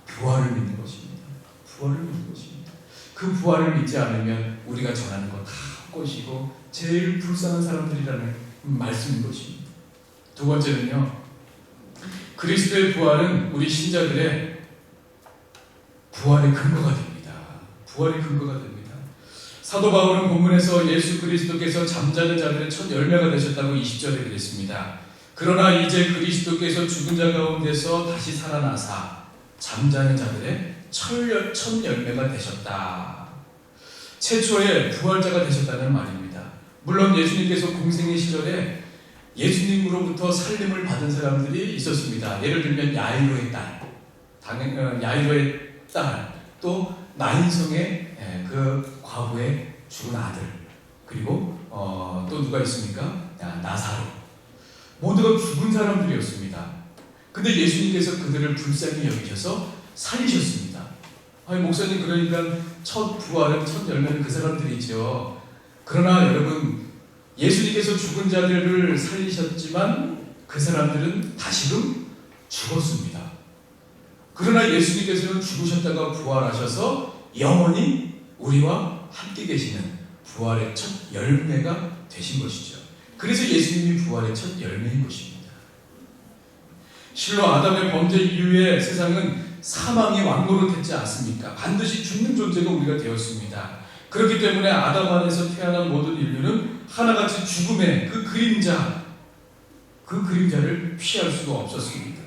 부활을 믿는 것입니다. 부활을 믿는 것입니다. 그 부활을 믿지 않으면 우리가 전하는 것 다 헛것이고 제일 불쌍한 사람들이라는 말씀인 것입니다. 두 번째는요, 그리스도의 부활은 우리 신자들의 부활의 근거가 됩니다. 부활의 근거가 됩니다. 사도 바울은 본문에서 예수 그리스도께서 잠자는 자들의 첫 열매가 되셨다고 20절에 그랬습니다. 그러나 이제 그리스도께서 죽은 자 가운데서 다시 살아나사 잠자는 자들의 첫 열매가 되셨다. 최초의 부활자가 되셨다는 말입니다. 물론 예수님께서 공생의 시절에 예수님으로부터 살림을 받은 사람들이 있었습니다. 예를 들면 야이로의 딸, 또 나인성의 그 과부의 죽은 아들, 그리고 또 누가 있습니까? 나사로. 모두가 죽은 사람들이었습니다. 근데 예수님께서 그들을 불쌍히 여기셔서 살리셨습니다. 아니 목사님, 그러니까 첫 부활은 첫 열매는 그 사람들이죠. 그러나 여러분, 예수님께서 죽은 자들을 살리셨지만 그 사람들은 다시금 죽었습니다. 그러나 예수님께서는 죽으셨다가 부활하셔서 영원히 우리와 함께 계시는 부활의 첫 열매가 되신 것이죠. 그래서 예수님이 부활의 첫 열매인 것입니다. 실로 아담의 범죄 이후에 세상은 사망이 왕노릇했지 않습니까? 반드시 죽는 존재가 우리가 되었습니다. 그렇기 때문에 아담 안에서 태어난 모든 인류는 하나같이 죽음의 그 그림자를 피할 수가 없었습니다.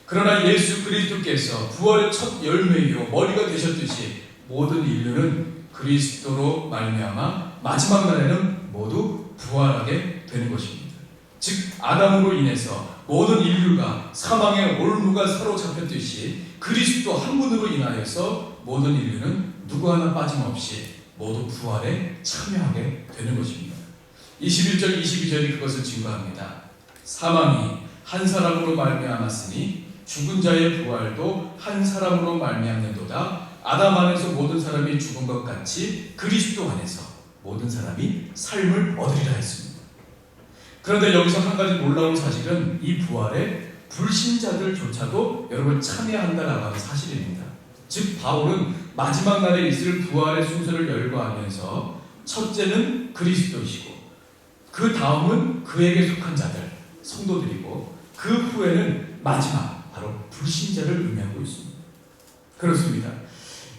그러나 예수 그리스도께서 부활의 첫 열매이요 머리가 되셨듯이 모든 인류는 그리스도로 말미암아 마지막 날에는 모두 부활하게 되는 것입니다. 즉 아담으로 인해서 모든 인류가 사망의 올무가 사로잡혔듯이 그리스도 한 분으로 인하여서 모든 인류는 누구 하나 빠짐없이 모두 부활에 참여하게 되는 것입니다. 21절 22절이 그것을 증거합니다. 사망이 한 사람으로 말미암았으니 죽은 자의 부활도 한 사람으로 말미암는도다. 아담 안에서 모든 사람이 죽은 것 같이 그리스도 안에서 모든 사람이 삶을 얻으리라 했습니다. 그런데 여기서 한 가지 놀라운 사실은 이 부활에 불신자들조차도 여러분 참여한다라고 하는 사실입니다. 즉 바울은 마지막 날에 있을 부활의 순서를 열거하면서 첫째는 그리스도이시고 그 다음은 그에게 속한 자들, 성도들이고 그 후에는 마지막 바로 불신자를 의미하고 있습니다. 그렇습니다.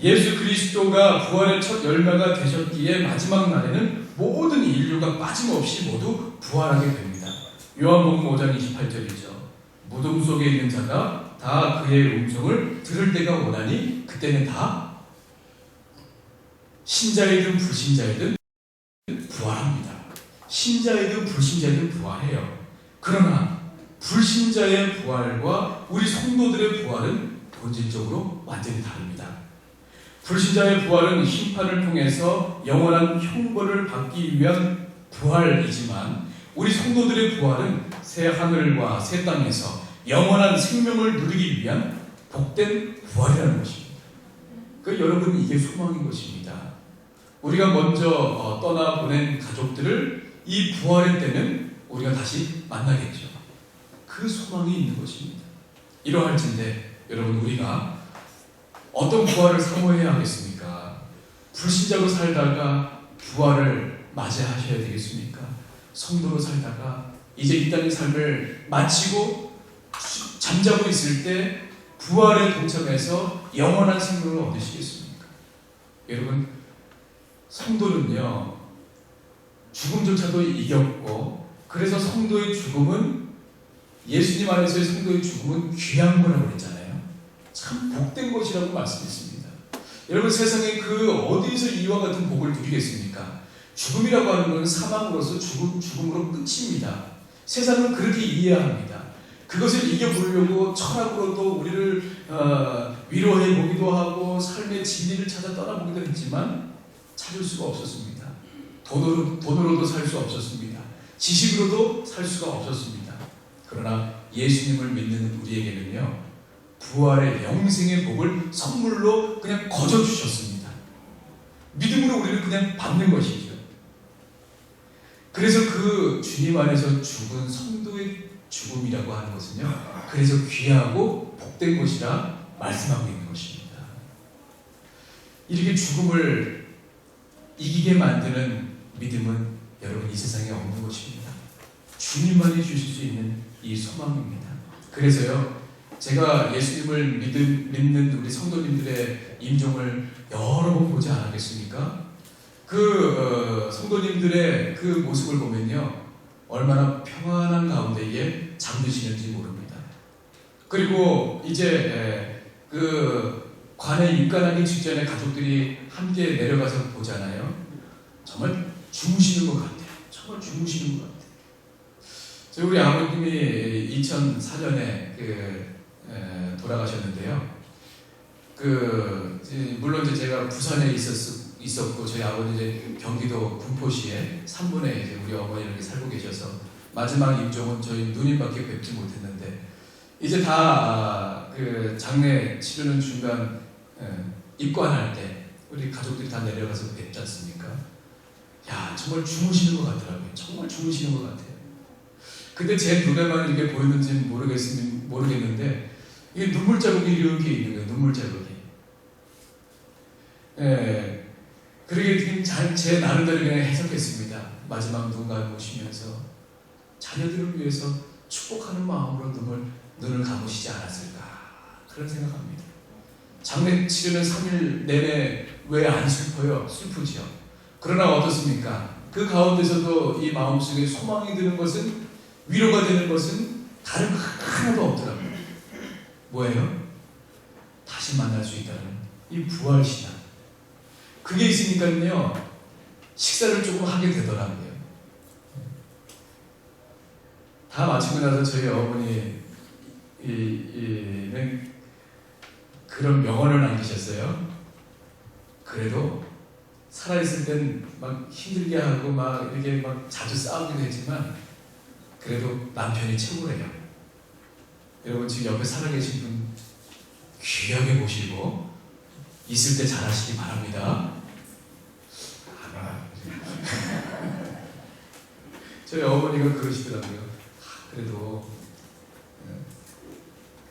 예수 그리스도가 부활의 첫 열매가 되셨기에 마지막 날에는 모든 인류가 빠짐없이 모두 부활하게 됩니다. 요한복음 5장 28절이죠. 무덤 속에 있는 자가 다 그의 음성을 들을 때가 오나니 그때는 다 신자이든 불신자이든 부활합니다. 신자이든 불신자이든 부활해요. 그러나 불신자의 부활과 우리 성도들의 부활은 본질적으로 완전히 다릅니다. 불신자의 부활은 심판을 통해서 영원한 형벌을 받기 위한 부활이지만 우리 성도들의 부활은 새 하늘과 새 땅에서 영원한 생명을 누리기 위한 복된 부활이라는 것입니다. 여러분, 이게 소망인 것입니다. 우리가 먼저 떠나보낸 가족들을 이 부활의 때는 우리가 다시 만나겠죠. 그 소망이 있는 것입니다. 이러할진데 여러분, 우리가 어떤 부활을 사모해야 하겠습니까? 불신자로 살다가 부활을 맞이하셔야 되겠습니까? 성도로 살다가 이제 이 땅의 삶을 마치고 잠자고 있을 때 부활에 동참해서 영원한 생명을 얻으시겠습니까? 여러분, 성도는요, 죽음조차도 이겼고, 그래서 성도의 죽음은, 예수님 안에서의 성도의 죽음은 귀한 거라고 그랬잖아요. 참 복된 것이라고 말씀했습니다. 여러분, 세상에 그 어디서 이와 같은 복을 누리겠습니까? 죽음이라고 하는 것은 사망으로서 죽음으로 끝입니다. 세상은 그렇게 이해합니다. 그것을 이겨보려고 철학으로도 우리를 위로해 보기도 하고 삶의 진리를 찾아 떠나보기도 했지만 찾을 수가 없었습니다. 돈으로도 살 수 없었습니다. 지식으로도 살 수가 없었습니다. 그러나 예수님을 믿는 우리에게는요, 부활의 영생의 복을 선물로 그냥 거저 주셨습니다. 믿음으로 우리는 그냥 받는 것이죠. 그래서 그 주님 안에서 죽은 성도의 죽음이라고 하는 것은요, 그래서 귀하고 복된 것이라 말씀하고 있는 것입니다. 이렇게 죽음을 이기게 만드는 믿음은 여러분, 이 세상에 없는 것입니다. 주님만이 주실 수 있는 이 소망입니다. 그래서요, 제가 예수님을 믿는 우리 성도님들의 임종을 여러 번 보지 않았겠습니까? 성도님들의 그 모습을 보면요, 얼마나 평안한 가운데에 잠드시는지 모릅니다. 그리고 이제 관에 입관하기 직전에 가족들이 함께 내려가서 보잖아요. 정말 주무시는 것 같아요. 정말 주무시는 것 같아요. 우리 아버님이 2004년에 돌아가셨는데요. 물론 이제 제가 부산에 있었고 저희 아버지 이제 경기도 군포시에 3분에 이제 우리 어머니 이렇게 살고 계셔서 마지막 임종은 저희 누님밖에 뵙지 못했는데 이제 다 장례 치르는 중간 입관할 때 우리 가족들이 다 내려가서 뵙지 않습니까? 야, 정말 주무시는 것 같더라고요. 정말 주무시는 것 같아요. 근데 제 눈에만 이렇게 보이는지는 모르겠는데 이게 눈물 자국이 이렇게 있는 거예요. 눈물 자국이. 그러게 제 나름대로 그냥 해석했습니다. 마지막 눈 감으시면서 자녀들을 위해서 축복하는 마음으로 눈을 감으시지 않았을까, 그런 생각합니다. 장례 치르는 3일 내내 왜 안 슬퍼요? 슬프지요. 그러나 어떻습니까? 그 가운데서도 이 마음속에 소망이 드는 것은, 위로가 되는 것은 다른 거 하나도 없더라고요. 뭐예요? 다시 만날 수 있다는 이 부활신앙. 그게 있으니까요, 식사를 조금 하게 되더라고요. 다 마치고 나서 저희 어머니는 그런 명언을 남기셨어요. 그래도 살아있을 땐 막 힘들게 하고 막 이렇게 막 자주 싸우기도 했지만 그래도 남편이 최고래요. 여러분, 지금 옆에 살아계신 분 귀하게 모시고 있을 때 잘하시기 바랍니다. 저희 어머니가 그러시더라고요. 그래도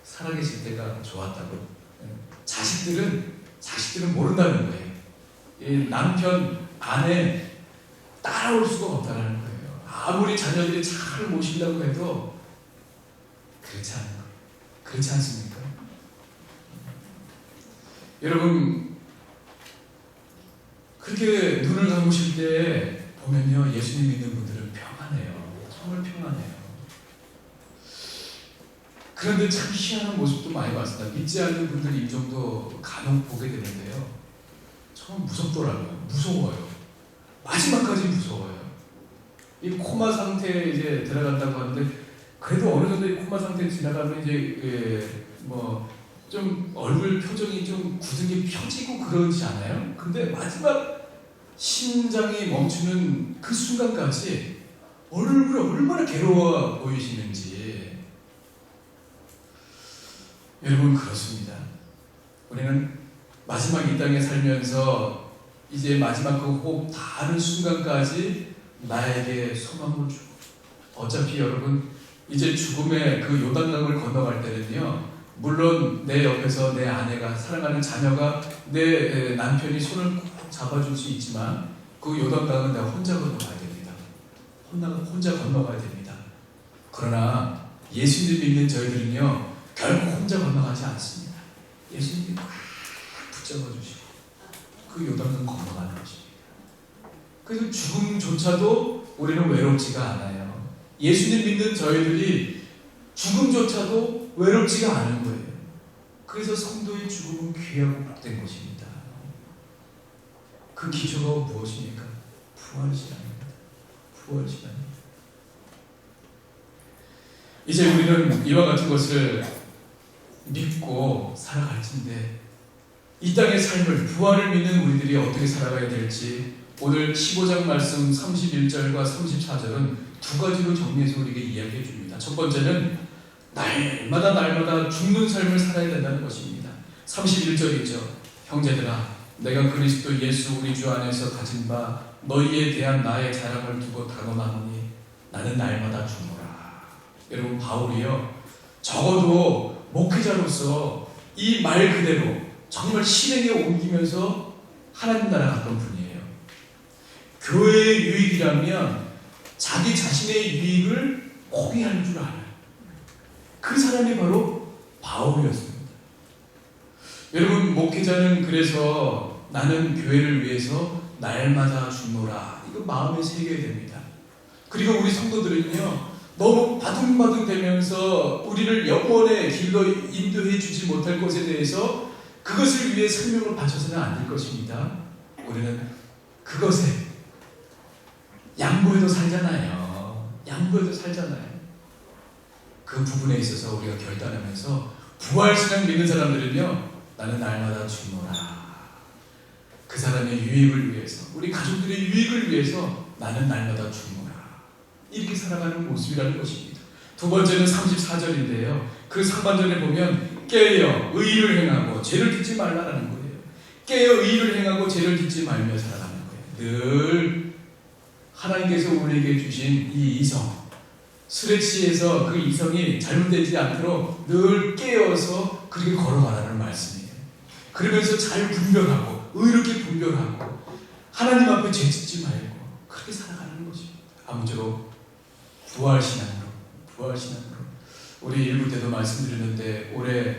살아계실 때가 좋았다고. 자식들은 모른다는 거예요. 이 남편, 아내 따라올 수가 없다는 거예요. 아무리 자녀들이 잘 모신다고 해도 그렇지 않습니까? 여러분, 그렇게 눈을 감으실 때 보면요, 예수님 믿는 분들은 평안해요. 정말 평안해요. 그런데 참 희한한 모습도 많이 봤습니다. 믿지 않는 분들이 이 정도 간혹 보게 되는데요, 정말 무섭더라고요. 무서워요. 마지막까지 무서워요. 이 코마 상태에 이제 들어간다고 하는데, 그래도 어느 정도 이 코마 상태에 지나가면 이제 좀 얼굴 표정이 좀 굳은 게 펴지고 그러지 않아요? 근데 마지막 심장이 멈추는 그 순간까지 얼굴이 얼마나 괴로워 보이시는지. 여러분, 그렇습니다. 우리는 마지막 이 땅에 살면서 이제 마지막 그 호흡 닿는 순간까지 나에게 소망을 주고, 어차피 여러분 이제 죽음의 그 요단강을 건너갈 때는요, 물론 내 옆에서 내 아내가, 사랑하는 자녀가, 내 남편이 손을 꼭 잡아줄 수 있지만 그 요단강은 내가 혼자 건너가야 됩니다. 혼자 건너가야 됩니다. 그러나 예수님 믿는 저희들은요, 결코 혼자 건너가지 않습니다. 예수님이 꽉 붙잡아주시고 그 요단강 건너가는 것입니다. 그래서 죽음조차도 우리는 외롭지가 않아요. 예수님 믿는 저희들이 죽음조차도 외롭지가 않은 거예요. 그래서 성도의 죽음은 귀하고 복된 것입니다. 그 기초가 무엇입니까? 부활시간입니다. 부활시간입니다. 이제 우리는 이와 같은 것을 믿고 살아갈 텐데, 이 땅의 삶을, 부활을 믿는 우리들이 어떻게 살아가야 될지 오늘 15장 말씀 31절과 34절은 두 가지로 정리해서 우리에게 이야기해 줍니다. 첫 번째는 날마다 죽는 삶을 살아야 된다는 것입니다. 31절이죠. 형제들아, 내가 그리스도 예수 우리 주 안에서 가진 바 너희에 대한 나의 자랑을 두고 단언하노니 나는 날마다 죽노라. 여러분, 바울이요, 적어도 목회자로서 이 말 그대로 정말 실행에 옮기면서 하나님 나라 갔던 분이에요. 교회의 유익이라면 자기 자신의 유익을 포기하는 줄 알아요. 그 사람이 바로 바울이었습니다. 여러분, 목회자는 그래서 나는 교회를 위해서 날마다 죽노라, 이거 마음에 새겨야 됩니다. 그리고 우리 성도들은요, 너무 바둥바둥 되면서 우리를 영원의 길로 인도해 주지 못할 것에 대해서 그것을 위해 생명을 바쳐서는 안 될 것입니다. 우리는 그것에 양보해도 살잖아요. 양보해도 살잖아요. 그 부분에 있어서 우리가 결단하면서 부활신앙 믿는 사람들은요, 나는 날마다 죽노라. 그 사람의 유익을 위해서, 우리 가족들의 유익을 위해서 나는 날마다 죽노라. 이렇게 살아가는 모습이라는 것입니다. 두 번째는 34절인데요. 그 상반절에 보면 깨어 의를 행하고 죄를 짓지 말라라는 거예요. 깨어 의를 행하고 죄를 짓지 말며 살아가는 거예요. 늘 하나님께서 우리에게 주신 이 이성, 술에 취해서 그 이성이 잘못되지 않도록 늘 깨어서 그렇게 걸어가라는 말씀이에요. 그러면서 잘 분별하고, 의롭게 분별하고, 하나님 앞에 죄 짓지 말고 그렇게 살아가는 것입니다. 아무쪼록 부활신앙으로. 우리 1부 때도 말씀드렸는데, 올해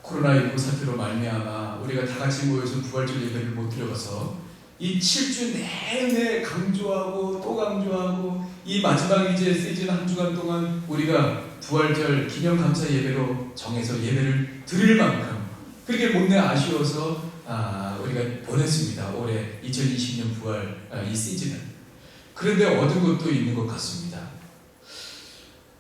코로나19 사태로 말미암아 우리가 다 같이 모여서 부활절 예배를 못 드려가서 이 7주 내내 강조하고 또 강조하고, 이 마지막 이제 시즌 한 주간 동안 우리가 부활절 기념 감사 예배로 정해서 예배를 드릴 만큼 그렇게 못내 아쉬워서 우리가 보냈습니다. 올해 2020년 부활 이 시즌은. 그런데 얻은 것도 있는 것 같습니다.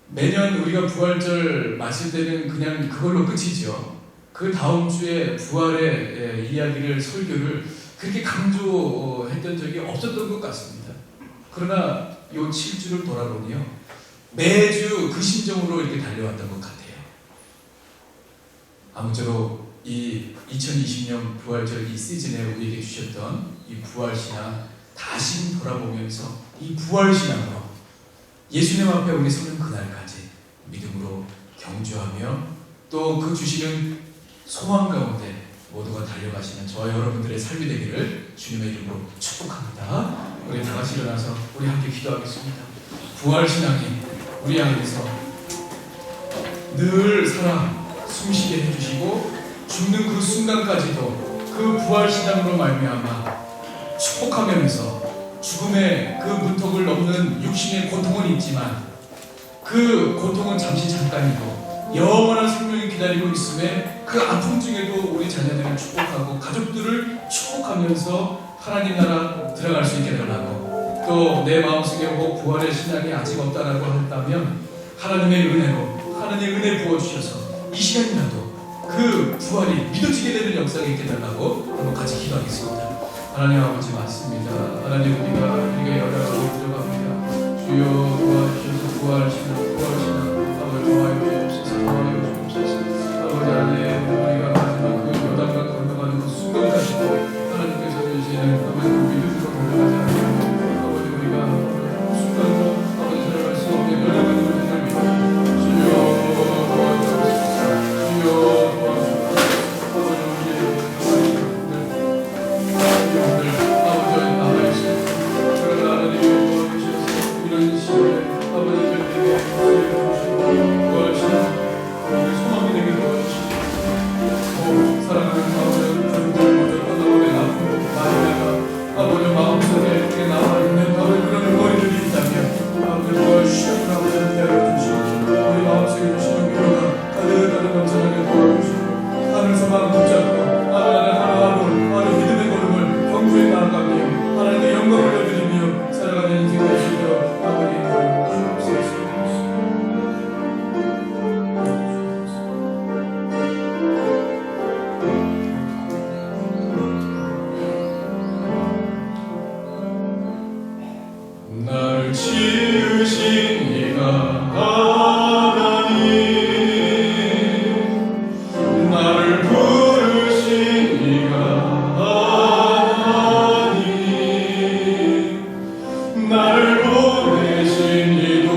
매년 우리가 부활절 마칠 때는 그냥 그걸로 끝이죠. 그 다음 주에 부활의 이야기를, 설교를 그렇게 강조했던 적이 없었던 것 같습니다. 그러나 요 7주를 돌아보니요, 매주 그 심정으로 이렇게 달려왔던 것 같아요. 아무쪼록 이 2020년 부활절 이 시즌에 우리에게 주셨던 이 부활신앙 다시 돌아보면서 이 부활신앙으로 예수님 앞에 우리 서는 그날까지 믿음으로 경주하며 또 그 주시는 소망 가운데 모두가 달려가시는 저와 여러분들의 삶이 되기를 주님의 이름으로 축복합니다. 우리 다 같이 일어나서 우리 함께 기도하겠습니다. 부활신앙이 우리 안에서 늘 살아 숨쉬게 해주시고, 죽는 그 순간까지도 그 부활신앙으로 말미암아 축복하면서 죽음의 그 문턱을 넘는 육신의 고통은 있지만 그 고통은 잠시 잠깐이고 영원한 생명이 기다리고 있음에 그 아픔 중에도 우리 자녀들을 축복하고 가족들을 축복하면서 하나님 나라 들어갈 수 있게 달라고, 또 내 마음속에 혹 부활의 신앙이 아직 없다라고 한다면 하나님의 은혜로 하나님의 은혜 부어주셔서 이 시간이라도 그 부활이 믿어지게 되는 역사가 있게 달라고 한번 같이 기도하겠습니다. 하나님 아버지 맞습니다. 하나님 우리가 열하고 들어갑니다. 주여 도와주셔서 부활신앙 아버지 도와여 주옵소서. 도와여 주옵소서. 아버지 안에 우리가 마지막 그 요단강 건너가는 그 순간까지도 하나님께서 주시는 아버지 그 믿음으로 건너가지 않고 아버지 우리가 순간도 아버지 살아갈 수 없는 여러 가지 문제를 믿어 주여 도와주옵소서. 주여 도와주옵소서. 아버지 우리의 아버지 남아있습니다. 그러나 하나님이 도와주셔서 이런 시간에 아버지들에게 도와주시고 우리의 소망이 되게 도와주시고 사랑하는 아버지 모두 떠나버린 아픔 마리아가 아버지 마음속에 이렇게 남아있는 아버지 그런 머리들이 있다면 아버지 도와주시고 아버지 내려주시고 우리 마음속에 주시는 위로가 가득가득 넘쳐나게 도와주시고 하늘에서 마음 붙잡고 아버지 하루하루 믿음의 걸음을 경주에 나아가며 하나님의 영광을 올려드리며 살아가는 인생 되시며 아버지 주옵소서. 나를 지으신 이가 하나님, 나를 부르신 이가 하나님, 나를 보내신 이도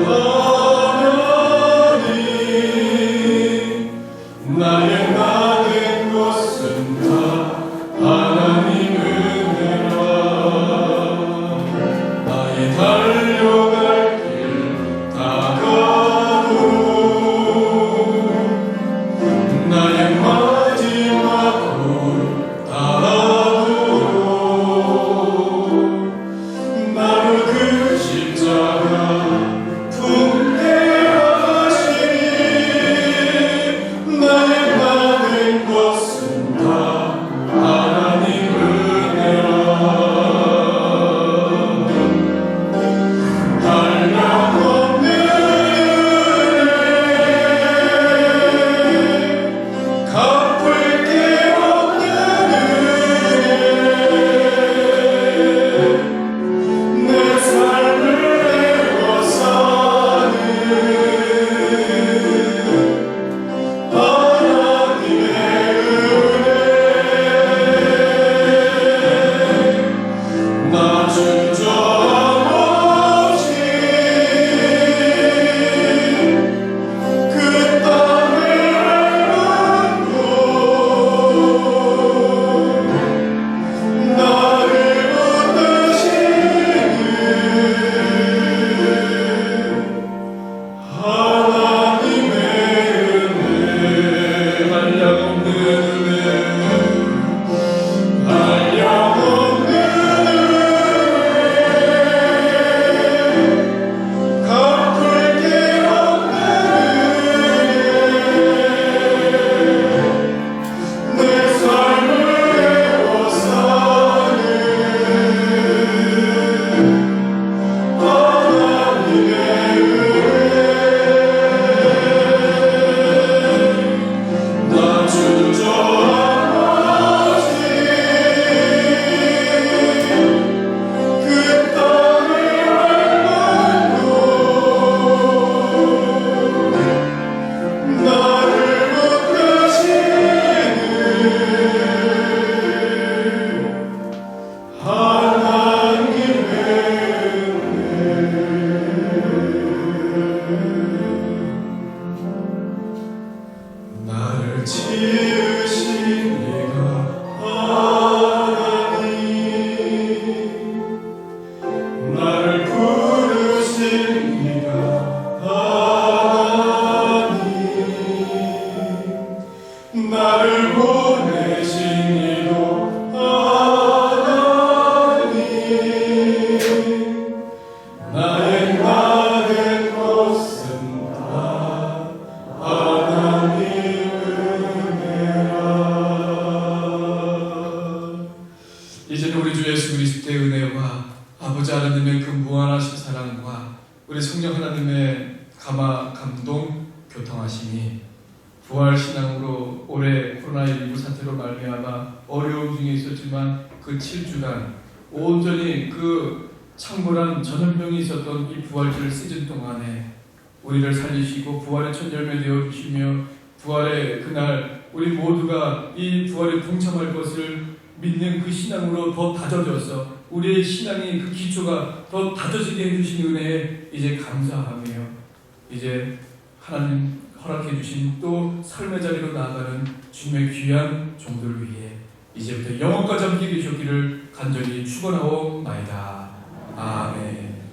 하나님, 나의 많은 것은 다 하나님 은혜라. 나의 달려갈 길 다가도록 나의 마지막 길 다하도록 나를 그 십자가 품게 하시니 나의 많은 것은 다 하나님 은혜라. 나를 부활 신앙으로 올해 코로나19 사태로 말미암아 어려움 중에 있었지만 그 7주간 온전히 그 창궐한 전염병이 있었던 이 부활절 시즌 동안에 우리를 살리시고 부활의 첫 열매 되어 주시며 부활의 그날 우리 모두가 이 부활에 동참할 것을 믿는 그 신앙으로 더 다져져서 우리의 신앙이 그 기초가 더 다져지게 해주신 은혜에 이제 감사하며 이제 하나님 허락해 주신 또 삶의 자리로 나아가는 주님의 귀한 종들 위해 이제부터 영원까지 함께 계셨기를 간절히 축원하옵나이다. 아멘.